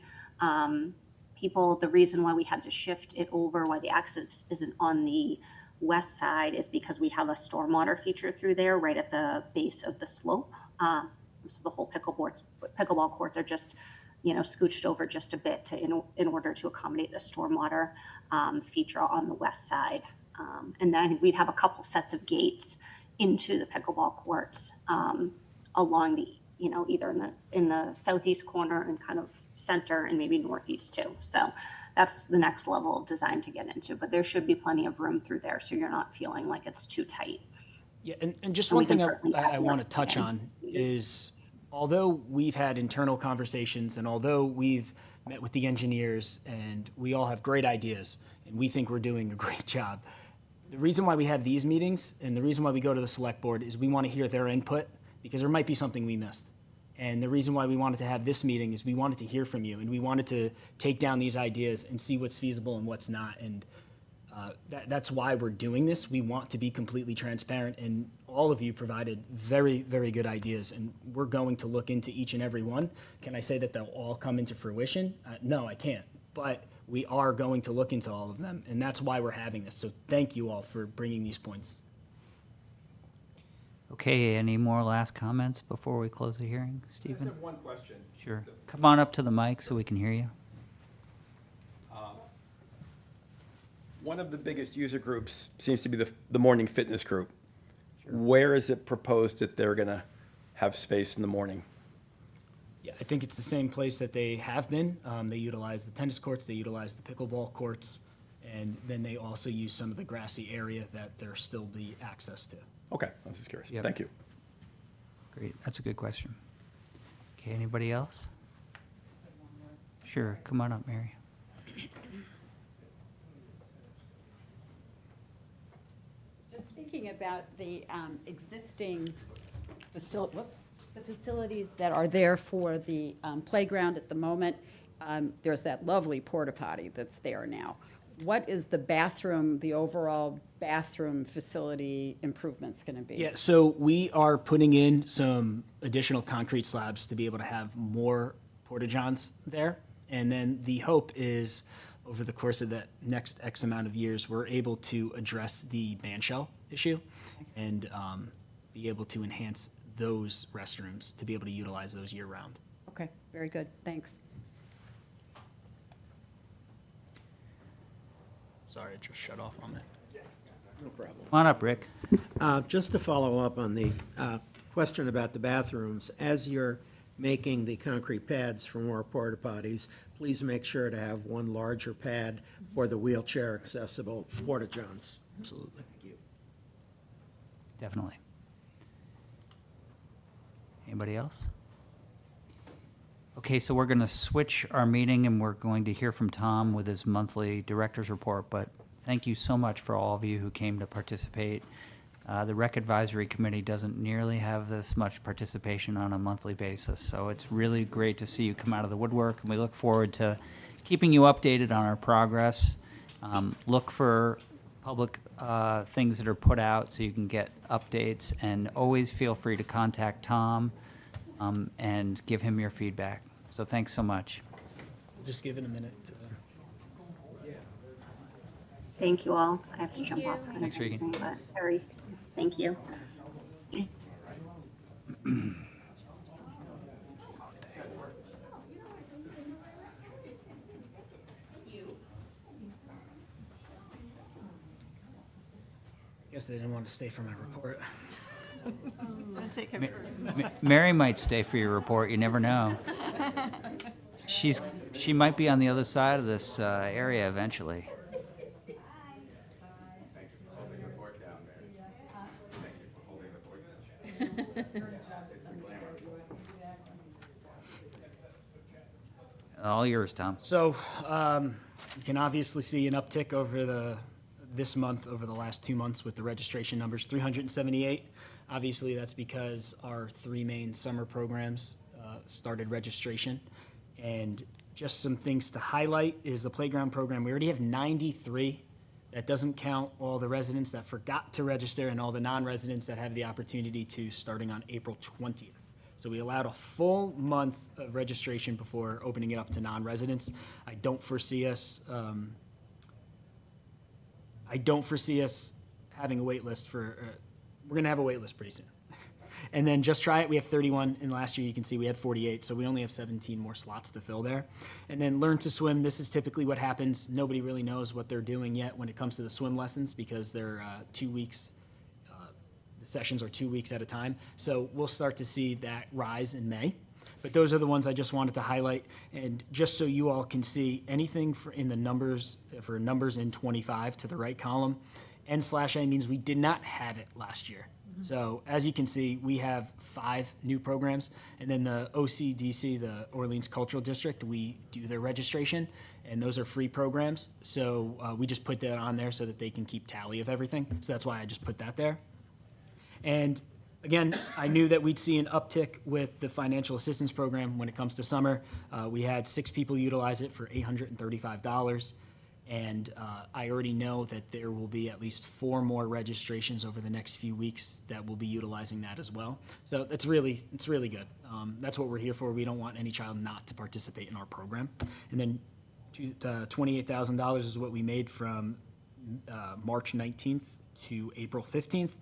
people. The reason why we had to shift it over, why the access isn't on the west side, is because we have a stormwater feature through there right at the base of the slope. So the whole pickleball courts are just scooched over just a bit in order to accommodate the stormwater feature on the west side. And then I think we'd have a couple sets of gates into the pickleball courts along the, either in the southeast corner and kind of center, and maybe northeast too. So that's the next level of design to get into. But there should be plenty of room through there, so you're not feeling like it's too tight. Yeah, and just And we one thing can certainly I add want more to touch seating. on is, although we've had internal conversations and although we've met with the engineers and we all have great ideas and we think we're doing a great job, the reason why we have these meetings and the reason why we go to the select board is we want to hear their input because there might be something we missed. And the reason why we wanted to have this meeting is we wanted to hear from you and we wanted to take down these ideas and see what's feasible and what's not. And that's why we're doing this. We want to be completely transparent, and all of you provided very, very good ideas, and we're going to look into each and every one. Can I say that they'll all come into fruition? No, I can't. But we are going to look into all of them, and that's why we're having this. So thank you all for bringing these points. Okay, any more last comments before we close the hearing, I just Stephen? have one question. Sure. Come on up to the mic so we can hear you. One of the biggest user groups seems to be the morning fitness group. Where is it proposed that they're going to have space in the morning? Yeah, I think it's the same place that they have been. They utilize the tennis courts, they utilize the pickleball courts, and then they also use some of the grassy area that there'll still be access to. Okay, I was just curious. Yep. Thank you. Great, that's a good question. Okay, anybody else? Sure, come on up, Mary. Just thinking about the existing the facilities that are there for the playground at the moment, there's that lovely porta potty that's there now. What is the bathroom, the overall bathroom facility improvements going to be? Yeah, so we are putting in some additional concrete slabs to be able to have more porta-johns there. And then the hope is, over the course of the next X amount of years, we're able to address the band shell issue and be able to enhance those restrooms to be able to utilize those year-round. Okay, very good, thanks. Sorry, it just shut off on me. No problem. Come on up, Rick. Just to follow up on the question about the bathrooms, as you're making the concrete pads for more porta potties, please make sure to have one larger pad for the wheelchair accessible porta johns. Absolutely. Thank you. Definitely. Anybody else? Okay, so we're going to switch our meeting and we're going to hear from Tom with his monthly director's report, but thank you so much for all of you who came to participate. The Rec Advisory Committee doesn't nearly have this much participation on a monthly basis, so it's really great to see you come out of the woodwork, and we look forward to keeping you updated on our progress. Look for public things that are put out so you can get updates, and always feel free to contact Tom and give him your feedback. So thanks so much. Just give it a minute. Thank you all. I have to jump off. Thanks, Regan. But Harry, thank you. I guess they didn't want to stay for my report. Mary might stay for your report, you never know. She might be on the other side of this area eventually. All yours, Tom. So you can obviously see an uptick over this month, over the last 2 months with the registration numbers, 378. Obviously, that's because our 3 main summer programs started registration. And just some things to highlight is the playground program. We already have 93. That doesn't count all the residents that forgot to register and all the non-residents that have the opportunity to starting on April 20th. So we allowed a full month of registration before opening it up to non-residents. I don't foresee us having a wait list for, we're gonna have a wait list pretty soon. And then Just Try It, we have 31, and last year you can see we had 48, so we only have 17 more slots to fill there. And then Learn to Swim, this is typically what happens. Nobody really knows what they're doing yet when it comes to the swim lessons because they're 2 weeks, the sessions are 2 weeks at a time. So we'll start to see that rise in May. but those are the ones I just wanted to highlight. And just so you all can see, anything in the numbers, for numbers in 25 to the right column, N/A means we did not have it last year. So as you can see, we have 5 new programs, and then the OCDC, the Orleans Cultural District, we do their registration, and those are free programs. So we just put that on there so that they can keep tally of everything. So that's why I just put that there. And again, I knew that we'd see an uptick with the financial assistance program when it comes to summer. We had 6 people utilize it for $835. And I already know that there will be at least 4 more registrations over the next few weeks that will be utilizing that as well. So it's really good. That's what we're here for. We don't want any child not to participate in our program. And then $28,000 is what we made from March 19th to April 15th.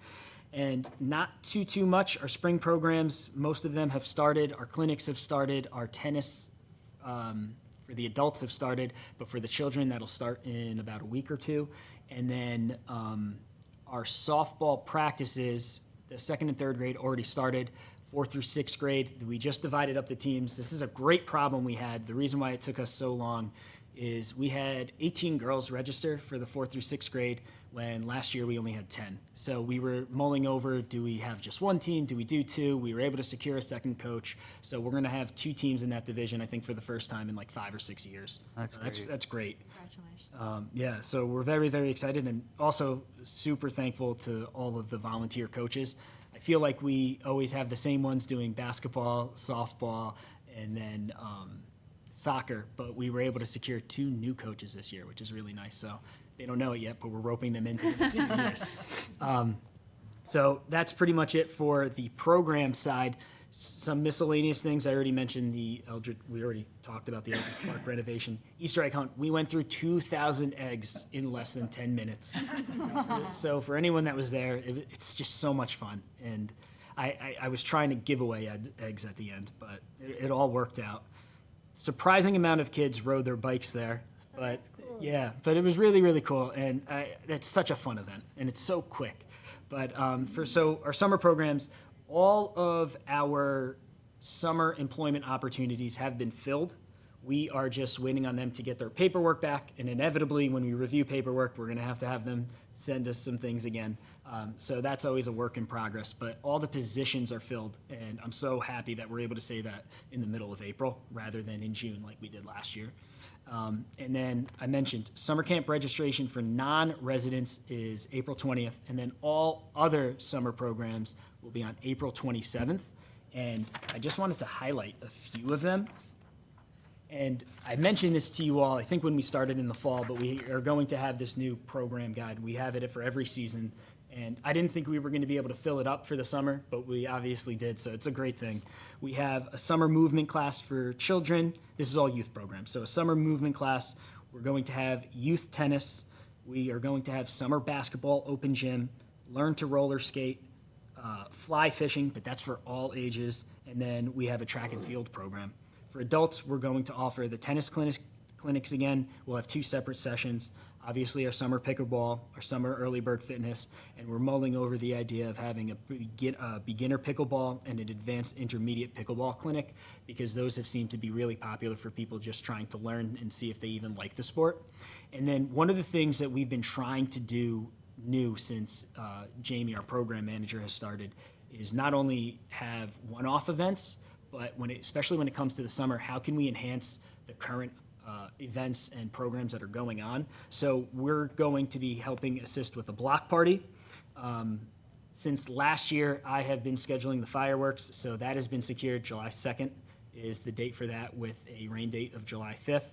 And not too much. Our spring programs, most of them have started. Our clinics have started. Our tennis for the adults have started, but for the children, that'll start in about a week or 2. And then our softball practices, the 2nd and 3rd grade already started. 4th through 6th grade, we just divided up the teams. This is a great problem we had. The reason why it took us so long is we had 18 girls register for the 4th through 6th grade when last year we only had 10. So we were mulling over, do we have just 1 team? Do we do 2? We were able to secure a second coach. So we're going to have 2 teams in that division, I think, for the first time in like 5 or 6 years. That's great. That's great. Congratulations. Yeah, so we're very, very excited and also super thankful to all of the volunteer coaches. I feel like we always have the same ones doing basketball, softball, and then soccer, but we were able to secure 2 new coaches this year, which is really nice. So they don't know it yet, but we're roping them into the next few years. So that's pretty much it for the program side. Some miscellaneous things. I already mentioned we already talked about the Eldridge Park renovation. Easter egg hunt. We went through 2,000 eggs in less than 10 minutes. So for anyone that was there, it's just so much fun. And I was trying to give away eggs at the end, but it all worked out. Surprising amount of kids rode their bikes there, but yeah, but it was really, really cool. And it's such a fun event and it's so quick. But so our summer programs, all of our summer employment opportunities have been filled. We are just waiting on them to get their paperwork back, and inevitably, when we review paperwork, we're going to have them send us some things again. So that's always a work in progress, but all the positions are filled, and I'm so happy that we're able to say that in the middle of April rather than in June like we did last year. And then I mentioned summer camp registration for non-residents is April 20th, and then all other summer programs will be on April 27th. And I just wanted to highlight a few of them. And I mentioned this to you all, I think when we started in the fall, but we are going to have this new program guide. We have it for every season. And I didn't think we were going to be able to fill it up for the summer, but we obviously did, so it's a great thing. We have a summer movement class for children. This is all youth programs. So a summer movement class, we're going to have youth tennis. We are going to have summer basketball, open gym, learn to roller skate, fly fishing, but that's for all ages. And then we have a track and field program. For adults, we're going to offer the tennis clinics again. We'll have 2 separate sessions. Obviously, our summer pickleball, our summer early bird fitness, and we're mulling over the idea of having a beginner pickleball and an advanced intermediate pickleball clinic, because those have seemed to be really popular for people just trying to learn and see if they even like the sport. And then one of the things that we've been trying to do new since Jamie, our program manager, has started is not only have one-off events, but especially when it comes to the summer, how can we enhance the current events and programs that are going on? So we're going to be helping assist with a block party. Since last year, I have been scheduling the fireworks, so that has been secured. July 2nd is the date for that, with a rain date of July 5th.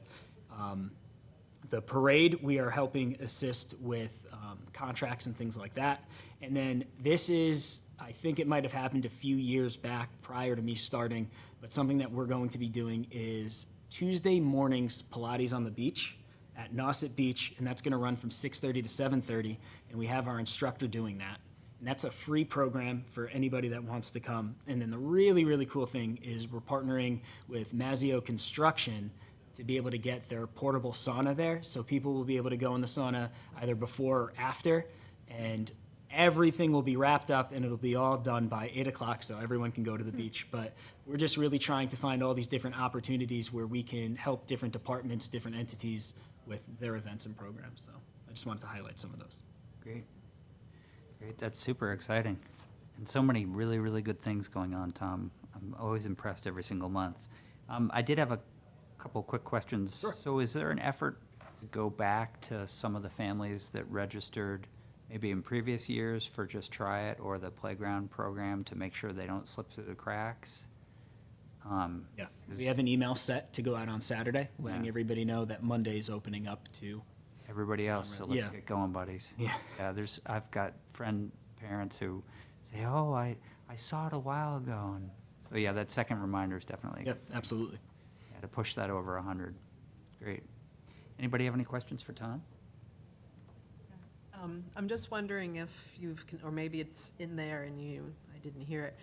The parade, we are helping assist with contracts and things like that. And then this is, I think it might have happened a few years back prior to me starting, but something that we're going to be doing is Tuesday mornings Pilates on the beach at Nauset Beach, and that's going to run from 6:30 to 7:30, and we have our instructor doing that. And that's a free program for anybody that wants to come. And then the really, really cool thing is we're partnering with Mazzio Construction to be able to get their portable sauna there, so people will be able to go in the sauna either before or after. And everything will be wrapped up and it'll be all done by 8 o'clock so everyone can go to the beach. But we're just really trying to find all these different opportunities where we can help different departments, different entities with their events and programs. So I just wanted to highlight some of those. Great. Great, that's super exciting. And so many really, really good things going on, Tom. I'm always impressed every single month. I did have a couple quick questions. Sure. So is there an effort to go back to some of the families that registered maybe in previous years for Just Try It or the playground program to make sure they don't slip through the cracks? Yeah, we have an email set to go out on Saturday, letting Yeah. everybody know that Monday's opening up to. Everybody else, so let's Yeah. get going, buddies. Yeah. I've got parents who say, oh, I saw it a while ago. And so, yeah, that second reminder is definitely. Yep, absolutely. Yeah, to push that over 100. Great. Anybody have any questions for Tom? I'm just wondering if or maybe it's in there and I didn't hear it,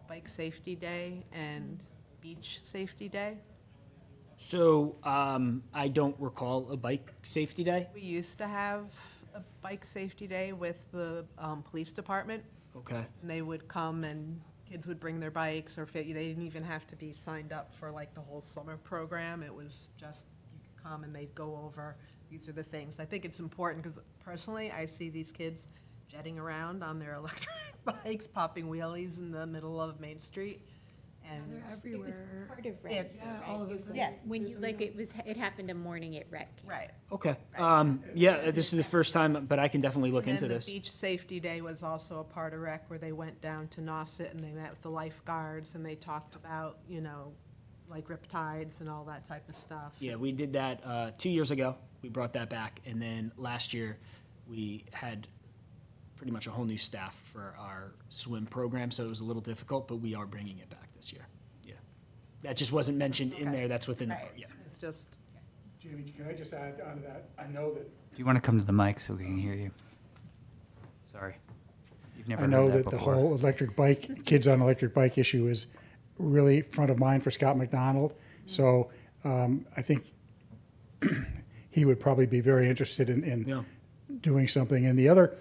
Bike Safety Day and Beach Safety Day? So I don't recall a bike safety day. We used to have a Bike Safety Day with the police department, Okay. and they would come and kids would bring their bikes, or they didn't even have to be signed up for like the whole summer program. It was just, you could come and they'd go over, these are the things. I think it's important because personally, I see these kids jetting around on their electric bikes, popping wheelies in the middle of Main Street. And It was part of rec. It's- right? all of It us- was yeah. When you, like, it happened a morning at rec. camp. Right. Okay. Yeah, this is the first time, but I can definitely look And into then this. the Beach Safety Day was also a part of rec, where they went down to Nauset and they met with the lifeguards and they talked about, like riptides and all that type of stuff. Yeah, we did that 2 years ago. We brought that back, and then last year we had pretty much a whole new staff for our swim program, so it was a little difficult, but we are bringing it back this year. Yeah, that just wasn't mentioned in Okay. there. That's within the Right. yeah. It's just, Jamie, can I just add on to that? I know that, Do you want to come to the mic so we can hear you? Sorry. You've never I know heard that that the before. whole electric bike, kids on electric bike issue is really front of mind for Scott McDonald. So I think he would probably be very interested in Yeah. doing something. And the other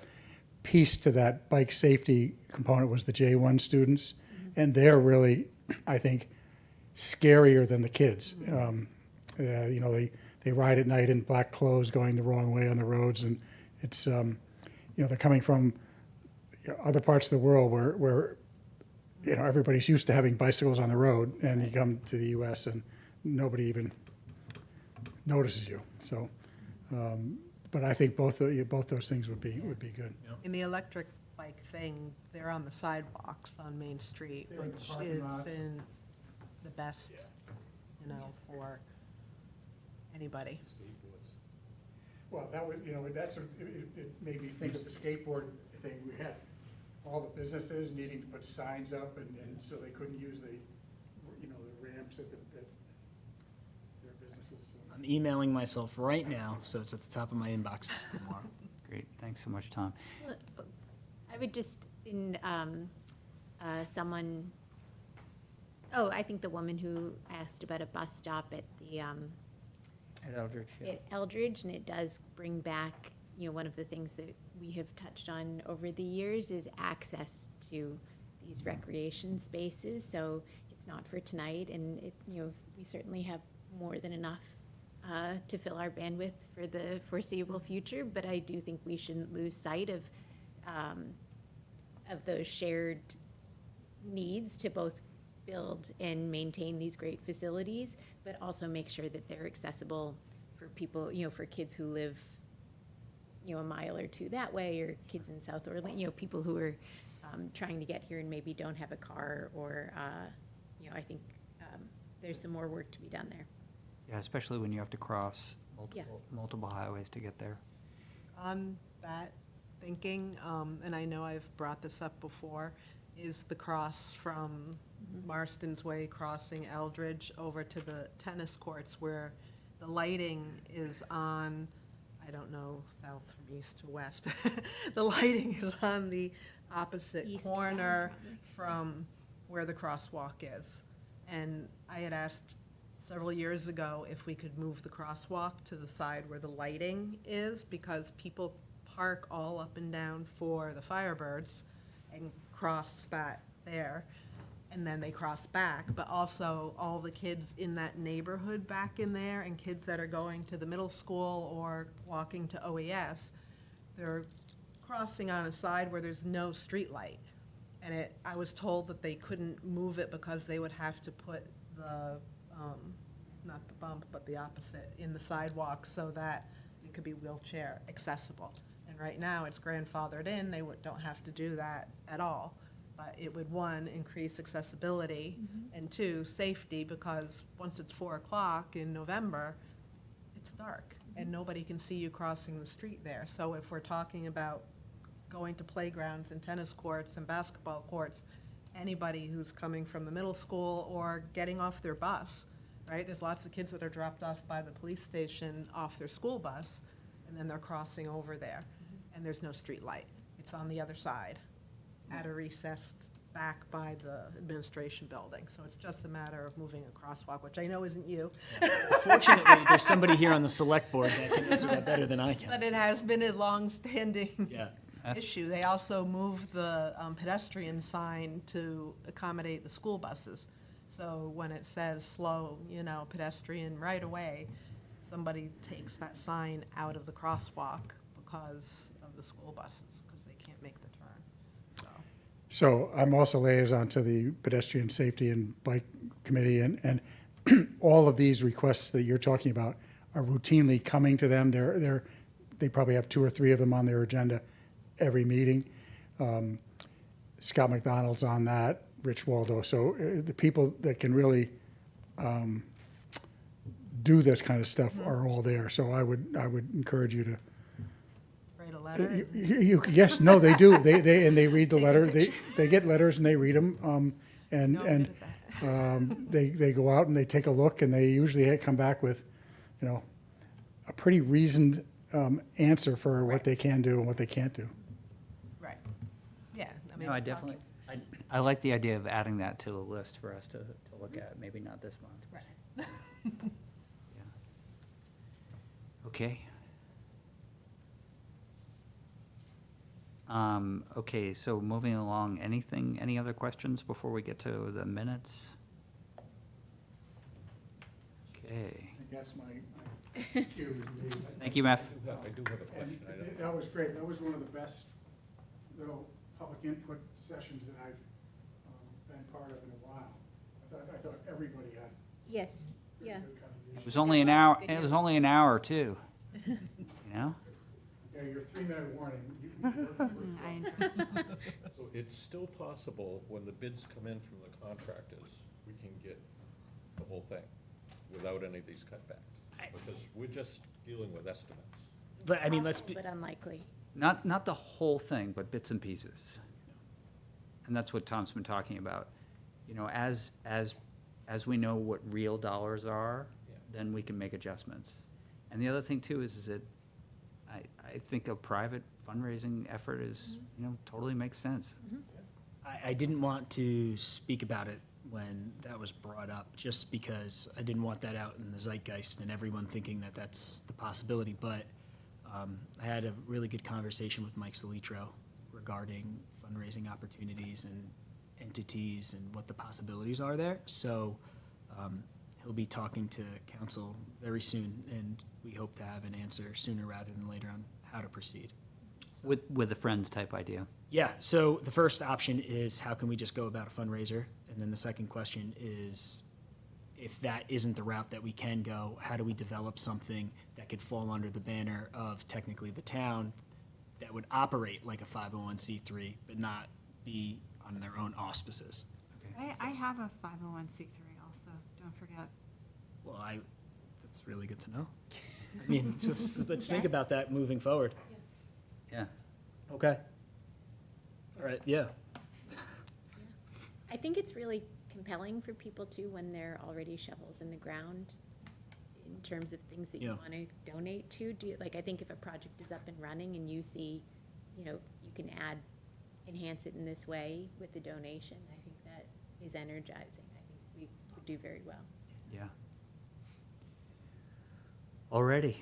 piece to that bike safety component was the J1 students. And they're really, I think, scarier than the kids. They ride at night in black clothes going the wrong way on the roads. And it's, they're coming from other parts of the world where everybody's used to having bicycles on the road, and you come to the U.S. and nobody even notices you. So, but I think both those things would be good. in the electric bike thing, they're on the sidewalks on Main Street, They're in the which parking lots. isn't the best, for anybody. Well, that was, it made me think of the skateboard thing. We had all the businesses needing to put signs up, and so they couldn't use the ramps at their businesses. I'm emailing myself right now, so it's at the top of my inbox tomorrow. Great, thanks so much, Tom. I would just, I think the woman who asked about a bus stop at the, At Eldridge, yeah. at Eldridge, and it does bring back, one of the things that we have touched on over the years is access to these recreation spaces. So it's not for tonight, and we certainly have more than enough to fill our bandwidth for the foreseeable future. But I do think we shouldn't lose sight of those shared needs to both build and maintain these great facilities, but also make sure that they're accessible for people, for kids who live, a mile or two that way, or kids in South Orleans, people who are trying to get here and maybe don't have a car, or, I think there's some more work to be done there. Yeah, especially when you have to cross Yeah. multiple highways to get there. On that thinking, and I know I've brought this up before, is the cross from Marston's Way, crossing Eldridge over to the tennis courts, where the lighting is on, I don't know, south from east to west. The lighting is on the opposite East corner side, probably. from where the crosswalk is. And I had asked several years ago if we could move the crosswalk to the side where the lighting is, because people park all up and down for the Firebirds and cross that there. And then they cross back, but also all the kids in that neighborhood back in there and kids that are going to the middle school or walking to OES, they're crossing on a side where there's no street light. And I was told that they couldn't move it because they would have to put the, not the bump, but the opposite in the sidewalk so that it could be wheelchair accessible. And right now, it's grandfathered in, they don't have to do that at all. But it would, one, increase accessibility, and two, safety, because once it's 4 o'clock in November, it's dark, and nobody can see you crossing the street there. So if we're talking about going to playgrounds and tennis courts and basketball courts, anybody who's coming from the middle school or getting off their bus, right? There's lots of kids that are dropped off by the police station off their school bus, and then they're crossing over there, and there's no street light. It's on the other side, at a recessed back by the administration building. So it's just a matter of moving a crosswalk, which I know isn't you. Fortunately, there's somebody here on the select board that can answer that better than I can. But it has been a long-standing Yeah. issue. They also moved the pedestrian sign to accommodate the school buses. So when it says slow, pedestrian right away, somebody takes that sign out of the crosswalk because of the school buses, because they can't make the turn. So I'm also liaison to the Pedestrian Safety and Bike Committee, and all of these requests that you're talking about are routinely coming to them. They probably have 2 or 3 of them on their agenda every meeting. Scott McDonald's on that, Rich Waldo. So the people that can really do this kind of stuff are all there. So I would encourage you to. Write a letter? Yes, no, they do. They read the letter. They get letters and they read them. They go out and they take a look, and they usually come back with, a pretty reasoned answer for what they can do and what they can't do. Right. Yeah. No, I definitely, I like the idea of adding that to the list for us to look at, maybe not this month. Right. Yeah. Okay. Okay, so moving along, any other questions before we get to the minutes? Okay. That's my cue. Thank you, Meph. I do have a question. That was great. That was one of the best little public input sessions that I've been part of in a while. I thought everybody had. Yes, yeah. It was only an hour, it was only an hour too, you know? Yeah, your 3-minute warning. So it's still possible, when the bids come in from the contractors, we can get the whole thing without any of these cutbacks? Because we're just dealing with estimates. But, I mean, let's Possible, be, but unlikely. Not the whole thing, but bits and pieces. And that's what Tom's been talking about. As we know what real dollars are, then we can make adjustments. And the other thing too is that I think a private fundraising effort is, totally makes sense. I didn't want to speak about it when that was brought up, just because I didn't want that out in the zeitgeist and everyone thinking that that's the possibility. But I had a really good conversation with Mike Solitro regarding fundraising opportunities and entities and what the possibilities are there. So he'll be talking to council very soon, and we hope to have an answer sooner rather than later on how to proceed. With the Friends type idea. Yeah, so the first option is how can we just go about a fundraiser? And then the second question is, if that isn't the route that we can go, how do we develop something that could fall under the banner of technically the town that would operate like a 501c3 but not be on their own auspices? I have a 501c3 also, don't forget. Well, that's really good to know. I mean, let's think about that moving forward. Yeah. Okay. All right, yeah. I think it's really compelling for people too when there are already shovels in the ground in terms of things that you Yeah. want to donate to. I think if a project is up and running and you see, you can enhance it in this way with the donation, I think that is energizing. I think we would do very well. Yeah. Alrighty,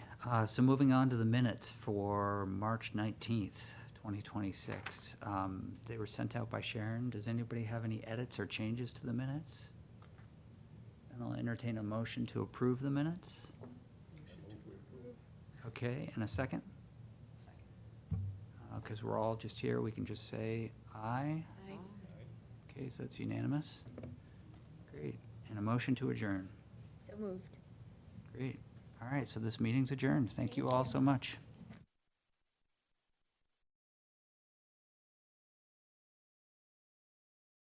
so moving on to the minutes for March 19th, 2026. They were sent out by Sharon. Does anybody have any edits or changes to the minutes? And I'll entertain a motion to approve the minutes. Okay, and a second? Because we're all just here, we can just say aye. Aye. Okay, so it's unanimous. Great, and a motion to adjourn. So moved. Great. All right, so this meeting's adjourned. Thank you all so much.